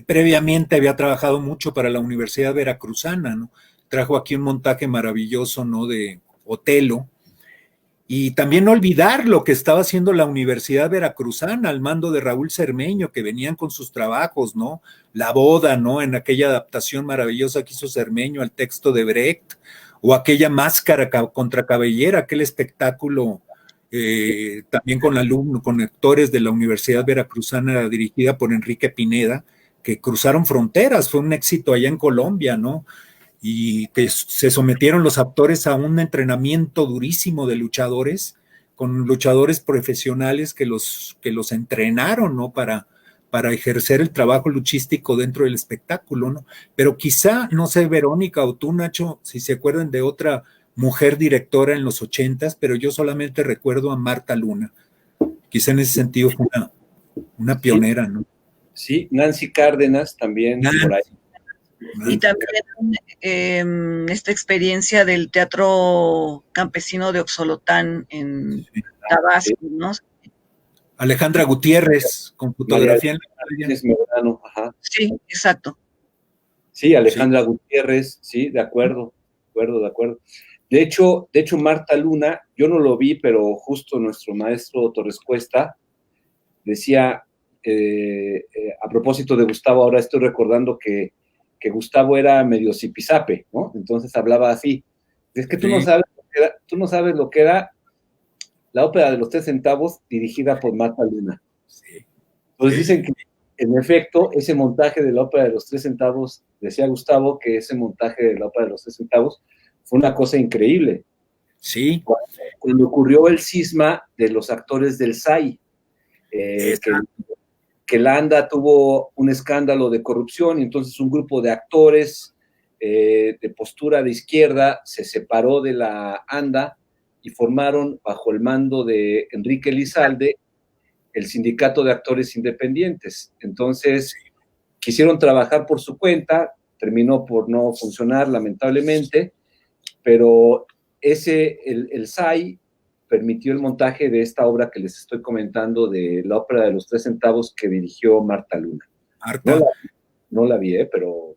previamente había trabajado mucho para la Universidad Veracruzana, ¿no? Trajo aquí un montaje maravilloso, ¿no? De Otelo. Y también no olvidar lo que estaba haciendo la Universidad Veracruzana al mando de Raúl Cermeño, que venían con sus trabajos, ¿no? La boda, ¿no? En aquella adaptación maravillosa que hizo Cermeño al texto de Brecht, o aquella Máscara contra Cabellera, aquel espectáculo también con actores de la Universidad Veracruzana dirigida por Enrique Pineda, que cruzaron fronteras, fue un éxito allá en Colombia, ¿no? Y que se sometieron los actores a un entrenamiento durísimo de luchadores, con luchadores profesionales que los entrenaron, ¿no? Para ejercer el trabajo luchístico dentro del espectáculo, ¿no? Pero quizá, no sé, Verónica o tú, Nacho, si se acuerdan de otra mujer directora en los 80s, pero yo solamente recuerdo a Marta Luna. Quizá en ese sentido fue una pionera, ¿no? Sí, Nancy Cárdenas también, por ahí. Y también esta experiencia del Teatro Campesino de Oxolotán en Tabasco, ¿no? Alejandra Gutiérrez, con fotografía en la ajá. Sí, exacto. Sí, Alejandra Gutiérrez, sí, de acuerdo. De hecho, Marta Luna, yo no lo vi, pero justo nuestro maestro Torres Cuesta decía, a propósito de Gustavo, ahora estoy recordando que Gustavo era medio zipizape, ¿no? Entonces hablaba así. Es que tú no sabes lo que era la ópera de los 3 centavos dirigida por Marta Luna. Sí. Entonces dicen que, en efecto, ese montaje de la ópera de los 3 centavos, decía Gustavo que ese montaje de la ópera de los 3 centavos fue una cosa increíble. Sí. Cuando ocurrió el cisma de los actores del SAI, que la ANDA tuvo un escándalo de corrupción, y entonces un grupo de actores de postura de izquierda se separó de la ANDA y formaron, bajo el mando de Enrique Lizalde, el Sindicato de Actores Independientes. Entonces, quisieron trabajar por su cuenta, terminó por no funcionar, lamentablemente, pero el SAI permitió el montaje de esta obra que les estoy comentando, de la ópera de los 3 centavos, que dirigió Marta Luna. No la vi, pero...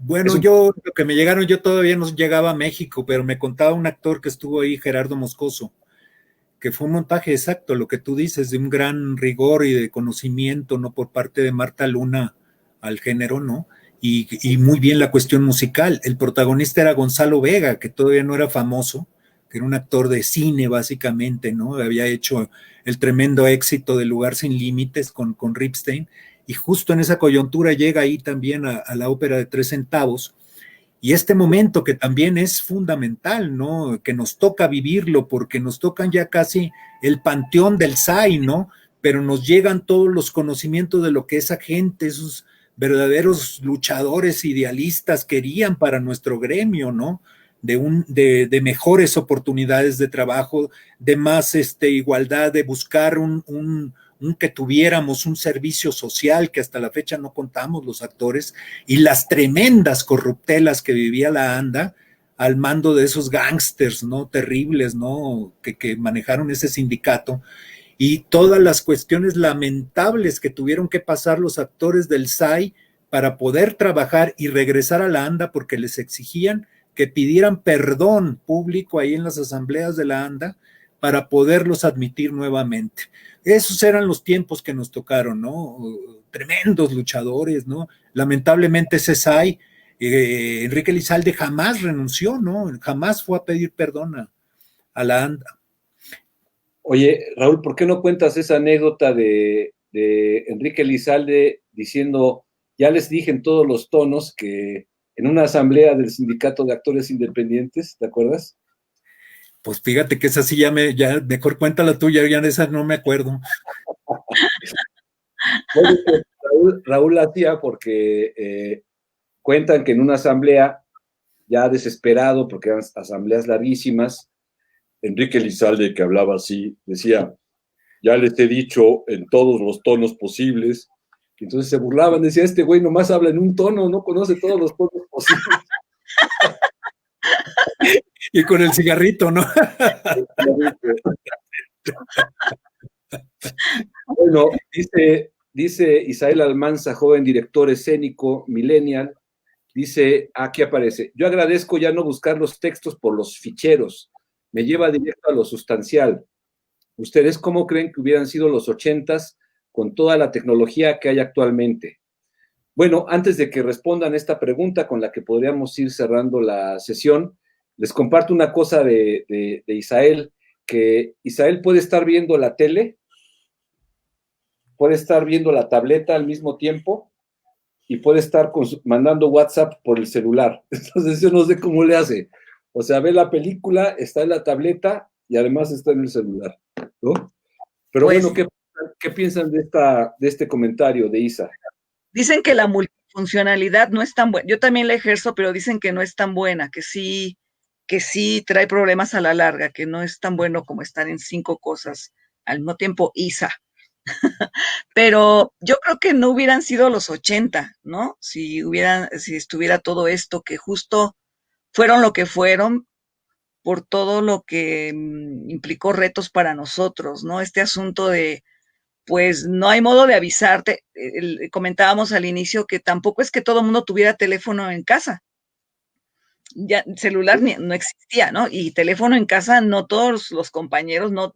Bueno, lo que me llegaron, yo todavía no llegaba a México, pero me contaba un actor que estuvo ahí, Gerardo Moscoso, que fue un montaje exacto, lo que tú dices, de un gran rigor y de conocimiento, ¿no? Por parte de Marta Luna al género, ¿no? Y muy bien la cuestión musical. El protagonista era Gonzalo Vega, que todavía no era famoso, que era un actor de cine, básicamente, ¿no? Había hecho el tremendo éxito de Lugar sin Límites con Ripstein, y justo en esa coyuntura llega ahí también a la ópera de 3 centavos, y este momento que también es fundamental, ¿no? Que nos toca vivirlo, porque nos tocan ya casi el panteón del SAI, ¿no? Pero nos llegan todos los conocimientos de lo que esa gente, esos verdaderos luchadores idealistas querían para nuestro gremio, ¿no? De mejores oportunidades de trabajo, de más igualdad, de buscar que tuviéramos un servicio social que hasta la fecha no contamos los actores, y las tremendas corruptelas que vivía la ANDA al mando de esos gángsters, ¿no? Terribles, ¿no? Que manejaron ese sindicato, y todas las cuestiones lamentables que tuvieron que pasar los actores del SAI para poder trabajar y regresar a la ANDA, porque les exigían que pidieran perdón público ahí en las asambleas de la ANDA para poderlos admitir nuevamente. Esos eran los tiempos que nos tocaron, ¿no? Tremendos luchadores, ¿no? Lamentablemente CESAI, Enrique Lizalde jamás renunció, ¿no? Jamás fue a pedir perdón a la ANDA. Oye, Raúl, ¿por qué no cuentas esa anécdota de Enrique Lizalde diciendo, ya les dije en todos los tonos que en una asamblea del Sindicato de Actores Independientes, ¿te acuerdas? Pues fíjate que esa sí ya mejor cuéntala tuya, ya de esa no me acuerdo. Bueno, Raúl hacía porque cuentan que en una asamblea, ya desesperado, porque eran asambleas larguísimas, Enrique Lizalde, que hablaba así, decía, ya les he dicho en todos los tonos posibles, y entonces se burlaban, decía, este güey nomás habla en un tono, no conoce todos los tonos posibles. Y con el cigarrito, ¿no? Bueno, dice Isael Almanza, joven director escénico, millennial, dice, aquí aparece, yo agradezco ya no buscar los textos por los ficheros, me lleva directo a lo sustancial. ¿Ustedes cómo creen que hubieran sido los 80s con toda la tecnología que hay actualmente? Bueno, antes de que respondan esta pregunta con la que podríamos ir cerrando la sesión, les comparto una cosa de Isael, que Isael puede estar viendo la tele, puede estar viendo la tableta al mismo tiempo y puede estar mandando WhatsApp por el celular. Entonces yo no sé cómo le hace. O sea, ve la película, está en la tableta y además está en el celular, ¿no? Pero pues, bueno, ¿qué piensan de este comentario de Isa? Dicen que la multifuncionalidad no es tan buena. Yo también la ejerzo, pero dicen que no es tan buena, que sí trae problemas a la larga, que no es tan bueno como estar en 5 cosas al mismo tiempo, Isa. Pero yo creo que no hubieran sido los 80, ¿no? Si estuviera todo esto, que justo fueron lo que fueron por todo lo que implicó retos para nosotros, ¿no? Este asunto de, pues no hay modo de avisarte. Comentábamos al inicio que tampoco es que todo el mundo tuviera teléfono en casa. Ya celular no existía, ¿no? Y teléfono en casa, no todos los compañeros no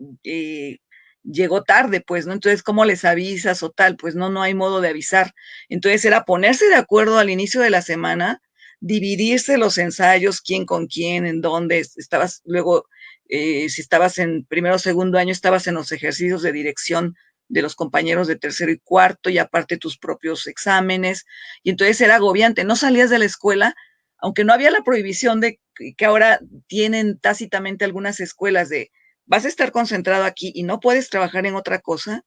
llegó tarde, pues, ¿no? Entonces, ¿cómo les avisas o tal? Pues no hay modo de avisar. Entonces era ponerse de acuerdo al inicio de la semana, dividirse los ensayos, quién con quién, en dónde estabas, luego, si estabas en primero o segundo año, estabas en los ejercicios de dirección de los compañeros de tercero y cuarto, y aparte tus propios exámenes, y entonces era agobiante, no salías de la escuela, aunque no había la prohibición de que ahora tienen tácitamente algunas escuelas de vas a estar concentrado aquí y no puedes trabajar en otra cosa,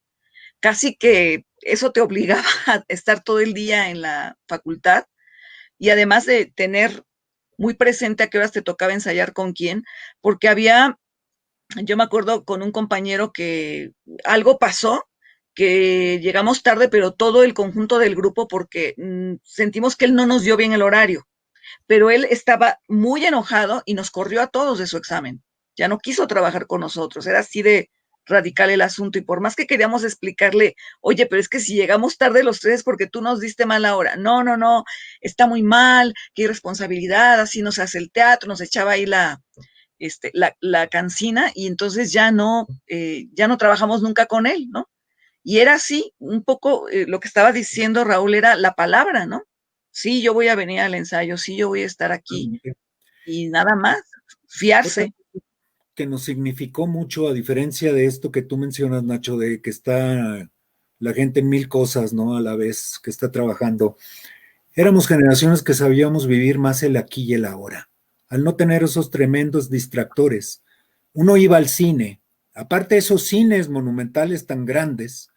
casi que eso te obligaba a estar todo el día en la facultad y además de tener muy presente a qué horas te tocaba ensayar con quién, porque yo me acuerdo con un compañero que algo pasó, que llegamos tarde, pero todo el conjunto del grupo, porque sentimos que él no nos dio bien el horario, pero él estaba muy enojado y nos corrió a todos de su examen. Ya no quiso trabajar con nosotros, era así de radical el asunto, y por más que queríamos explicarle, oye, pero es que si llegamos tarde los tres porque tú nos diste mala hora, no, está muy mal, qué irresponsabilidad, así nos hace el teatro, nos echaba ahí la cancina, y entonces ya no trabajamos nunca con él, ¿no? Y era así, un poco lo que estaba diciendo Raúl era la palabra, ¿no? Sí, yo voy a venir al ensayo, sí, yo voy a estar aquí, y nada más, fiarse. Que nos significó mucho, a diferencia de esto que tú mencionas, Nacho, de que está la gente en 1000 cosas, ¿no? A la vez que está trabajando. Éramos generaciones que sabíamos vivir más el aquí y el ahora, al no tener esos tremendos distractores. Uno iba al cine, aparte de esos cines monumentales tan grandes,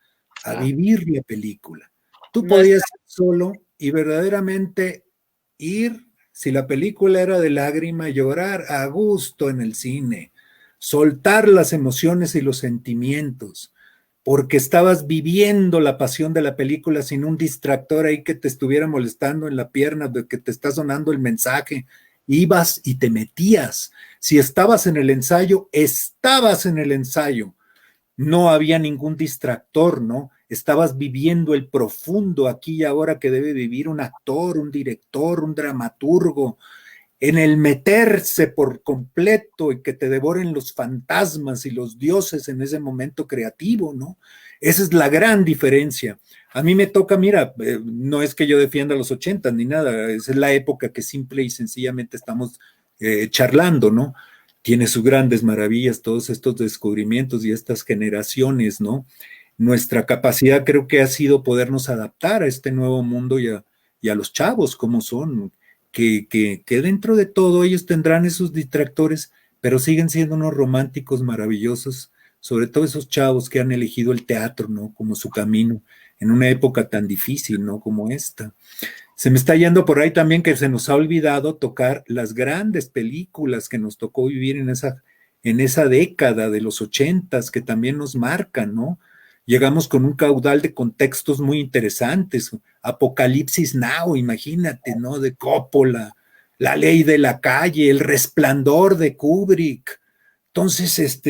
a vivir la película. Tú podías ir solo y verdaderamente ir, si la película era de lágrima, llorar a gusto en el cine, soltar las emociones y los sentimientos, porque estabas viviendo la pasión de la película sin un distractor ahí que te estuviera molestando en la pierna, de que te está sonando el mensaje. Ibas y te metías. Si estabas en el ensayo, estabas en el ensayo. No había ningún distractor, ¿no? Estabas viviendo el profundo aquí y ahora que debe vivir un actor, un director, un dramaturgo. en el meterse por completo y que te devoren los fantasmas y los dioses en ese momento creativo, ¿no? Esa es la gran diferencia. A mí me toca, mira, no es que yo defienda los 80 ni nada, esa es la época que simple y sencillamente estamos charlando, ¿no? Tiene sus grandes maravillas, todos estos descubrimientos y estas generaciones, ¿no? Nuestra capacidad creo que ha sido podernos adaptar a este nuevo mundo y a los chavos como son, que dentro de todo ellos tendrán esos distractores, pero siguen siendo unos románticos maravillosos, sobre todo esos chavos que han elegido el teatro, ¿no? Como su camino en una época tan difícil, ¿no? Como esta. Se me está yendo por ahí también que se nos ha olvidado tocar las grandes películas que nos tocó vivir en esa década de los 80s, que también nos marcan, ¿no? Llegamos con un caudal de contextos muy interesantes. Apocalipsis Now, imagínate, ¿no? De Coppola, La Ley de la Calle, El Resplandor de Kubrick. Entonces,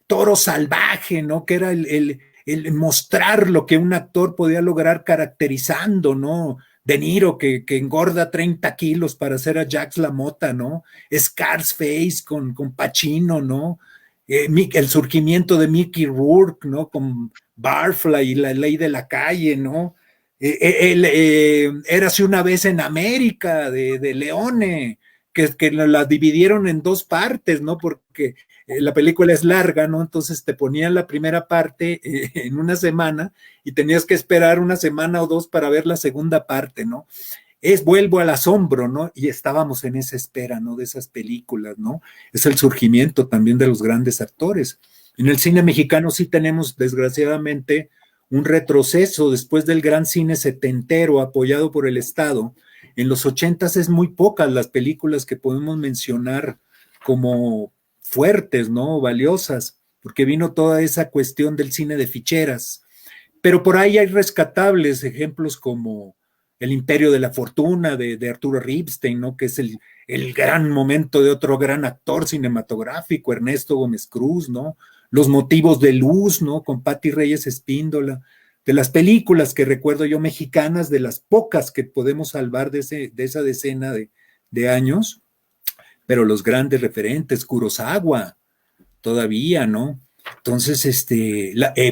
Toro Salvaje, ¿no? Que era el mostrar lo que un actor podía lograr caracterizando, ¿no? De Niro, que engorda 30 kilos para hacer a Jax LaMotta, ¿no? Scarface con Pacino, ¿no? El surgimiento de Mickey Rourke, ¿no? Con Barfly y La Ley de la Calle, ¿no? Érase una vez en América de Leone, que la dividieron en dos partes, ¿no? Porque la película es larga, ¿no? Entonces te ponían la primera parte en una semana y tenías que esperar una semana o dos para ver la segunda parte, ¿no? Vuelvo al asombro, ¿no? Y estábamos en esa espera, ¿no? De esas películas, ¿no? Es el surgimiento también de los grandes actores. En el cine mexicano sí tenemos, desgraciadamente, un retroceso después del gran cine setentero apoyado por el Estado. En los 80s es muy pocas las películas que podemos mencionar como fuertes, ¿no? Valiosas, porque vino toda esa cuestión del cine de ficheras. Pero por ahí hay rescatables ejemplos como El Imperio de la Fortuna de Arturo Ripstein, ¿no? Que es el gran momento de otro gran actor cinematográfico, Ernesto Gómez Cruz, ¿no? Los motivos de luz, ¿no? Con Patti Reyes Espíndola. De las películas que recuerdo yo mexicanas, de las pocas que podemos salvar de esa decena de años, pero los grandes referentes, Kurosawa, todavía, ¿no? Entonces,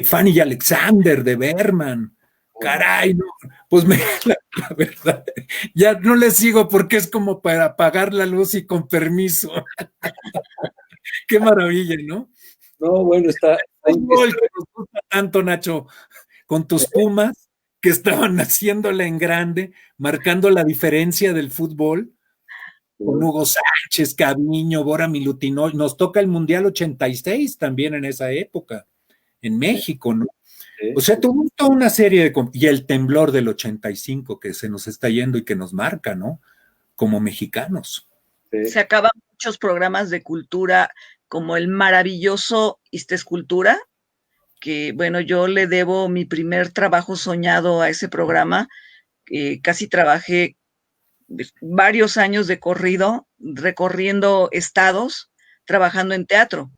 Fanny y Alexander de Berman, caray, no, pues la verdad, ya no les sigo porque es como para apagar la luz y con permiso. Qué maravilla, ¿no? No, bueno, está fútbol que nos gusta tanto, Nacho, con tus Pumas que estaban haciéndola en grande, marcando la diferencia del fútbol, con Hugo Sánchez, Caviño, Bora Milutinoy. Nos toca el Mundial 86 también en esa época, en México, ¿no? O sea, tuvo toda una serie de... Y el temblor del 85 que se nos está yendo y que nos marca, ¿no? Como mexicanos. Se acaban muchos programas de cultura como el maravilloso Istescultura, que bueno, yo le debo mi primer trabajo soñado a ese programa. Casi trabajé varios años de corrido, recorriendo estados, trabajando en teatro.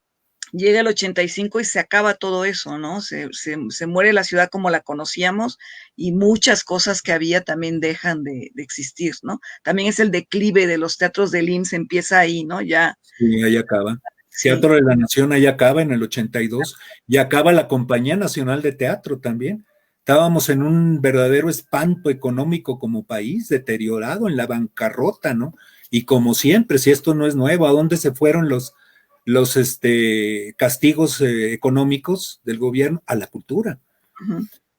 Llega el 85 y se acaba todo eso, ¿no? Se muere la ciudad como la conocíamos y muchas cosas que había también dejan de existir, ¿no? También es el declive de los teatros del IMSS, empieza ahí, ¿no? Ya. Sí, ahí acaba. Sí. Teatro de la Nación ahí acaba en el 82 y acaba la Compañía Nacional de Teatro también. Estábamos en un verdadero espanto económico como país, deteriorado, en la bancarrota, ¿no? Y como siempre, si esto no es nuevo, ¿a dónde se fueron los castigos económicos del gobierno? A la cultura.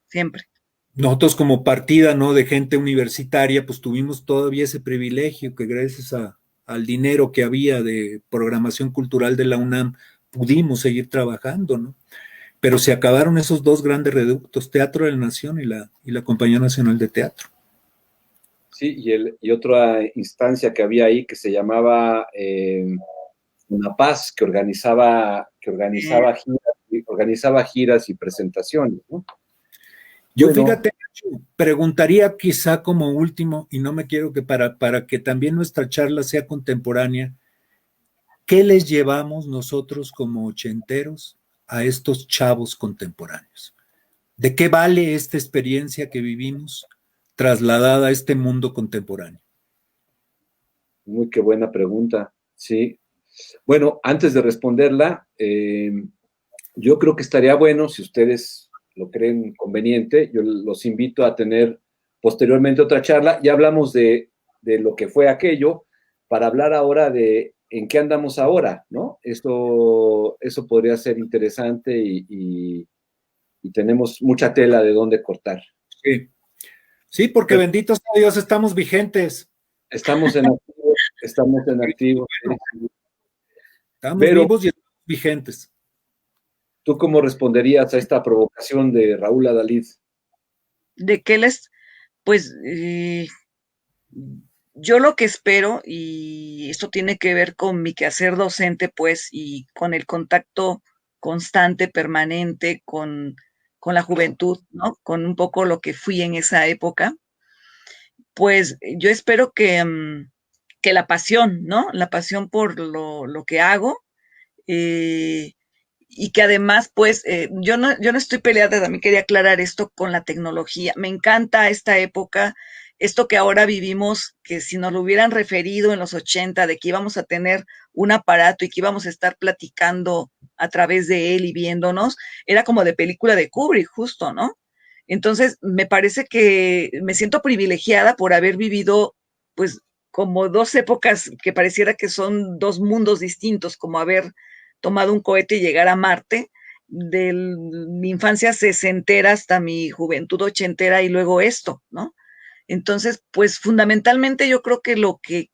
Siempre. Nosotros como partida, ¿no? De gente universitaria, pues tuvimos todavía ese privilegio que gracias al dinero que había de programación cultural de la UNAM pudimos seguir trabajando, ¿no? Pero se acabaron esos dos grandes reductos, Teatro de la Nación y la Compañía Nacional de Teatro. Sí, y otra instancia que había ahí que se llamaba Una Paz, que organizaba giras y presentaciones, ¿no? Yo, bueno, fíjate, preguntaría quizá como último, y no me quiero que para que también nuestra charla sea contemporánea, ¿qué les llevamos nosotros como ochenteros a estos chavos contemporáneos? ¿De qué vale esta experiencia que vivimos trasladada a este mundo contemporáneo? Muy qué buena pregunta, sí. Bueno, antes de responderla, yo creo que estaría bueno, si ustedes lo creen conveniente, yo los invito a tener posteriormente otra charla. Ya hablamos de lo que fue aquello, para hablar ahora de en qué andamos ahora, ¿no? Eso podría ser interesante y tenemos mucha tela de dónde cortar. Sí, sí, porque benditos sea Dios, estamos vigentes. Estamos en activo, estamos en activo. Estamos Pero, vivos y estamos vigentes. ¿tú cómo responderías a esta provocación de Raúl Adalid? ¿De qué pues, yo lo que espero, y esto tiene que ver con mi quehacer docente, pues, y con el contacto constante, permanente con la juventud, ¿no? Con un poco lo que fui en esa época, pues yo espero que la pasión, ¿no? La pasión por lo que hago, eh, y que además, pues, yo no estoy peleada, también quería aclarar esto con la tecnología. Me encanta esta época, esto que ahora vivimos, que si nos lo hubieran referido en los 80, de que íbamos a tener un aparato y que íbamos a estar platicando a través de él y viéndonos, era como de película de Kubrick, justo, ¿no? Entonces, me parece que me siento privilegiada por haber vivido, pues, como dos épocas que pareciera que son dos mundos distintos, como haber tomado un cohete y llegar a Marte, de mi infancia sesentera hasta mi juventud ochentera y luego esto, ¿no? Entonces, pues fundamentalmente yo creo que lo que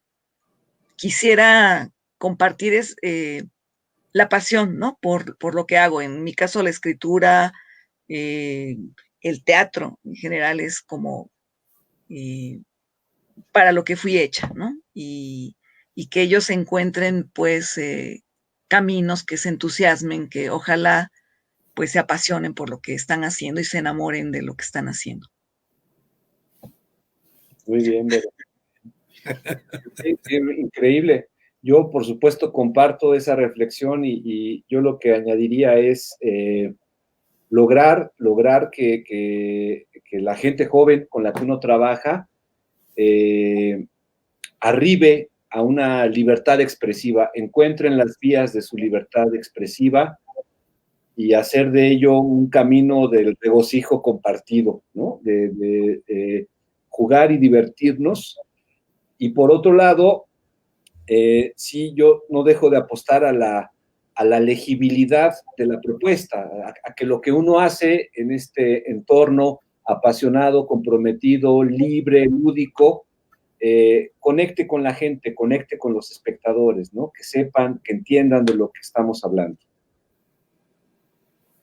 quisiera compartir es la pasión, ¿no? Por lo que hago. En mi caso, la escritura, eh, el teatro en general es como eh, para lo que fui hecha, ¿no? Y que ellos encuentren, pues, caminos que se entusiasmen, que ojalá, pues, se apasionen por lo que están haciendo y se enamoren de lo que están haciendo. Muy bien, Vero. Sí, sí, increíble. Yo, por supuesto, comparto esa reflexión y yo lo que añadiría es lograr que la gente joven con la que uno trabaja arribe a una libertad expresiva, encuentren las vías de su libertad expresiva y hacer de ello un camino del regocijo compartido, ¿no? De jugar y divertirnos. Y por otro lado, sí, yo no dejo de apostar a la legibilidad de la propuesta, a que lo que uno hace en este entorno apasionado, comprometido, libre, lúdico, conecte con la gente, conecte con los espectadores, ¿no? Que sepan, que entiendan de lo que estamos hablando.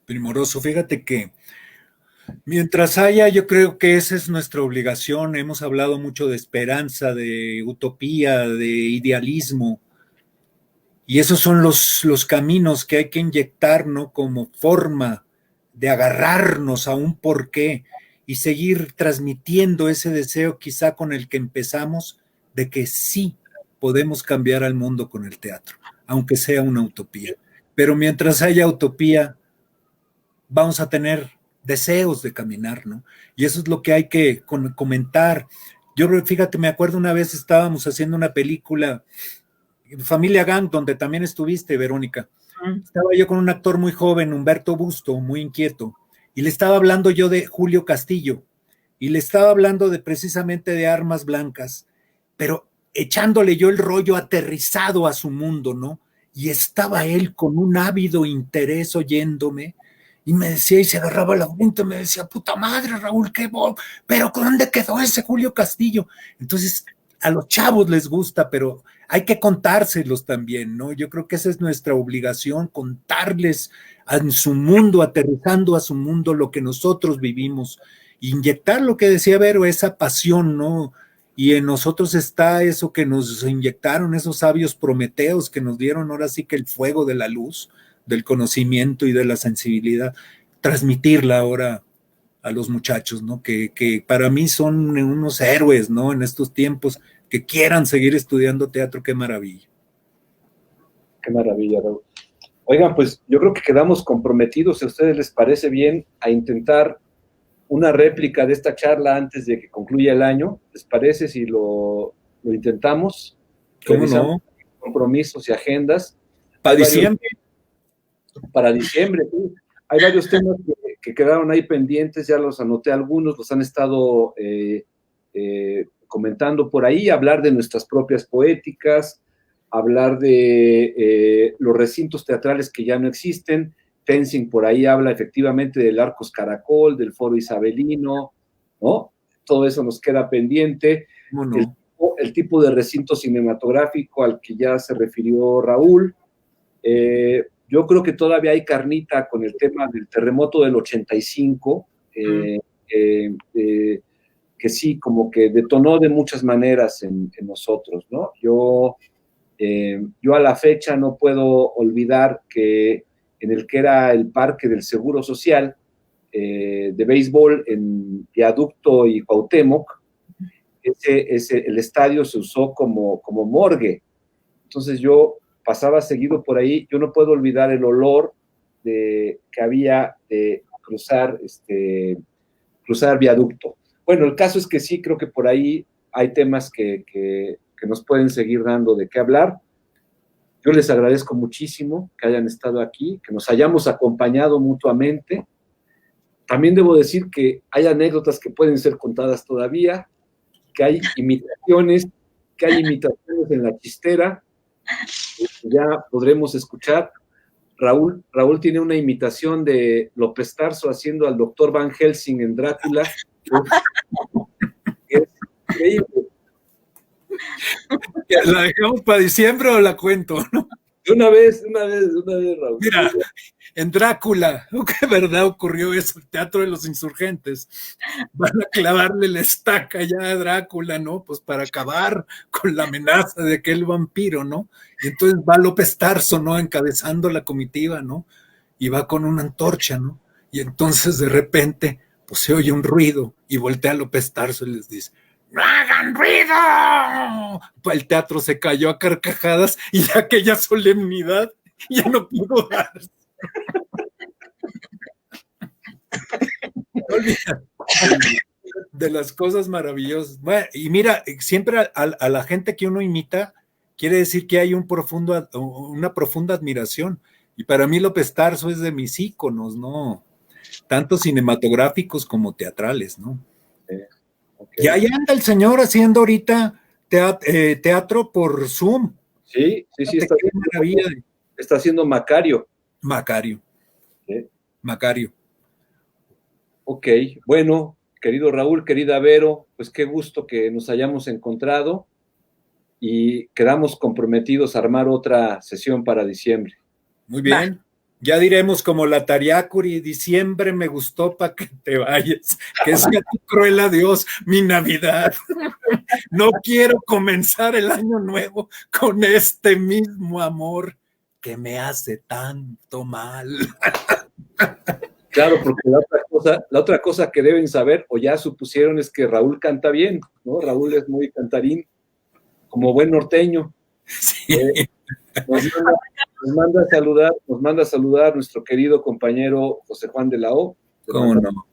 Primoroso, fíjate que mientras haya, yo creo que esa es nuestra obligación. Hemos hablado mucho de esperanza, de utopía, de idealismo, y esos son los caminos que hay que inyectar, ¿no? Como forma de agarrarnos a un porqué y seguir transmitiendo ese deseo quizá con el que empezamos de que sí podemos cambiar al mundo con el teatro, aunque sea una utopía. Pero mientras haya utopía, vamos a tener deseos de caminar, ¿no? Y eso es lo que hay que comentar. Yo, fíjate, me acuerdo una vez estábamos haciendo una película, Familia Gang, donde también estuviste, Verónica. Estaba yo con un actor muy joven, Humberto Busto, muy inquieto, y le estaba hablando yo de Julio Castillo, y le estaba hablando de precisamente de Armas Blancas, pero echándole yo el rollo aterrizado a su mundo, ¿no? Y estaba él con un ávido interés oyéndome, y me decía, y se agarraba la mente, me decía, puta madre, Raúl, qué pero ¿dónde quedó ese Julio Castillo? Entonces, a los chavos les gusta, pero hay que contárselos también, ¿no? Yo creo que esa es nuestra obligación, contarles en su mundo, aterrizando a su mundo lo que nosotros vivimos, inyectar lo que decía Vero, esa pasión, ¿no? Y en nosotros está eso que nos inyectaron, esos sabios prometeos que nos dieron ahora sí que el fuego de la luz, del conocimiento y de la sensibilidad, transmitirla ahora a los muchachos, ¿no? Que para mí son unos héroes, ¿no? En estos tiempos, que quieran seguir estudiando teatro, qué maravilla. Qué maravilla, Raúl. Oigan, pues yo creo que quedamos comprometidos, si a ustedes les parece bien, a intentar una réplica de esta charla antes de que concluya el año. ¿Les parece si lo intentamos? ¿Cómo no? Compromisos y agendas. Para diciembre. Para diciembre, sí. Hay varios temas que quedaron ahí pendientes, ya los anoté algunos, los han estado comentando por ahí, hablar de nuestras propias poéticas, hablar de los recintos teatrales que ya no existen. Tenzing por ahí habla efectivamente del Arcos Caracol, del Foro Isabelino, ¿no? Todo eso nos queda pendiente. No. El tipo de recinto cinematográfico al que ya se refirió Raúl. Yo creo que todavía hay carnita con el tema del terremoto del 85, que sí, como que detonó de muchas maneras en nosotros, ¿no? Yo a la fecha no puedo olvidar que en el que era el Parque del Seguro Social de béisbol en Viaducto y Cuauhtémoc, el estadio se usó como morgue. Entonces yo pasaba seguido por ahí, yo no puedo olvidar el olor que había de cruzar Viaducto. Bueno, el caso es que sí, creo que por ahí hay temas que nos pueden seguir dando de qué hablar. Yo les agradezco muchísimo que hayan estado aquí, que nos hayamos acompañado mutuamente. También debo decir que hay anécdotas que pueden ser contadas todavía, que hay imitaciones en la chistera, que ya podremos escuchar. Raúl tiene una imitación de López Tarso haciendo al doctor Van Helsing en Drácula. Es increíble. ¿La dejamos para diciembre o la cuento, no? De una vez, Raúl. Mira, en Drácula, ¿qué verdad ocurrió eso? El Teatro de los Insurgentes. Van a clavarle la estaca ya a Drácula, ¿no? Pues para acabar con la amenaza de aquel vampiro, ¿no? Y entonces va López Tarso, ¿no? Encabezando la comitiva, ¿no? Y va con una antorcha, ¿no? Y entonces de repente, pues se oye un ruido y voltea a López Tarso y les dice: ¡no hagan ruido! El teatro se cayó a carcajadas y aquella solemnidad ya no pudo darse. No olvides de las cosas maravillosas. Bueno, y mira, siempre a la gente que uno imita quiere decir que hay una profunda admiración. Y para mí López Tarso es de mis íconos, ¿no? Tanto cinematográficos como teatrales, ¿no? Okay. Y ahí anda el señor haciendo ahorita teatro por Zoom. Sí, está haciendo Macario. Macario. Ok, bueno, querido Raúl, querida Vero, pues qué gusto que nos hayamos encontrado y quedamos comprometidos a armar otra sesión para diciembre. Muy bien. Ya diremos como la Tariacuri, diciembre me gustó para que te vayas, que sea tu cruel adiós, mi Navidad. No quiero comenzar el año nuevo con este mismo amor que me hace tanto mal. Claro, porque la otra cosa que deben saber, o ya supusieron, es que Raúl canta bien, ¿no? Raúl es muy cantarín, como buen norteño. Sí. Nos manda a saludar nuestro querido compañero José Juan de la O. ¿Cómo no?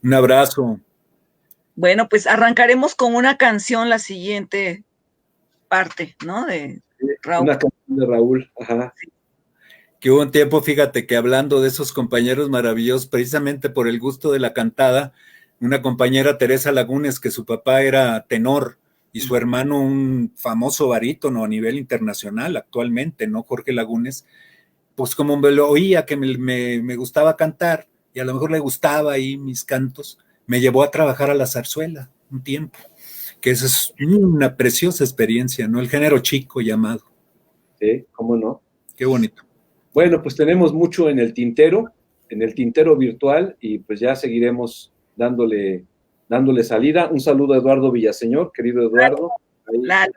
Un abrazo. Bueno, pues arrancaremos con una canción la siguiente parte, ¿no? De Raúl. Una canción de Raúl, ajá. Sí. Que hubo un tiempo, fíjate, que hablando de esos compañeros maravillosos, precisamente por el gusto de la cantada, una compañera, Teresa Lagunes, que su papá era tenor, y su hermano un famoso barítono a nivel internacional actualmente, ¿no? Jorge Lagunes, pues como me lo oía que me gustaba cantar, y a lo mejor le gustaba ahí mis cantos, me llevó a trabajar a la zarzuela un tiempo, que esa es una preciosa experiencia, ¿no? El género chico llamado. Sí, ¿cómo no? Qué bonito. Bueno, pues tenemos mucho en el tintero virtual, y pues ya seguiremos dándole salida. Un saludo a Eduardo Villaseñor, querido Eduardo. Claro.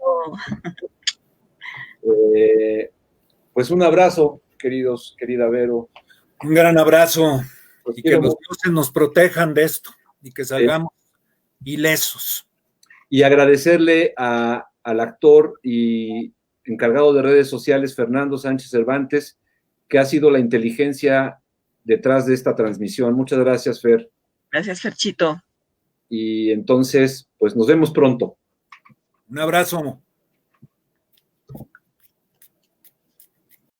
Pues un abrazo, querida Vero. Un gran abrazo, pues y que los dioses nos protejan de esto, y que salgamos ilesos. Y agradecerle al actor y encargado de redes sociales, Fernando Sánchez Cervantes, que ha sido la inteligencia detrás de esta transmisión. Muchas gracias, Fer. Gracias, Ferchito. Y entonces, pues nos vemos pronto. Un abrazo.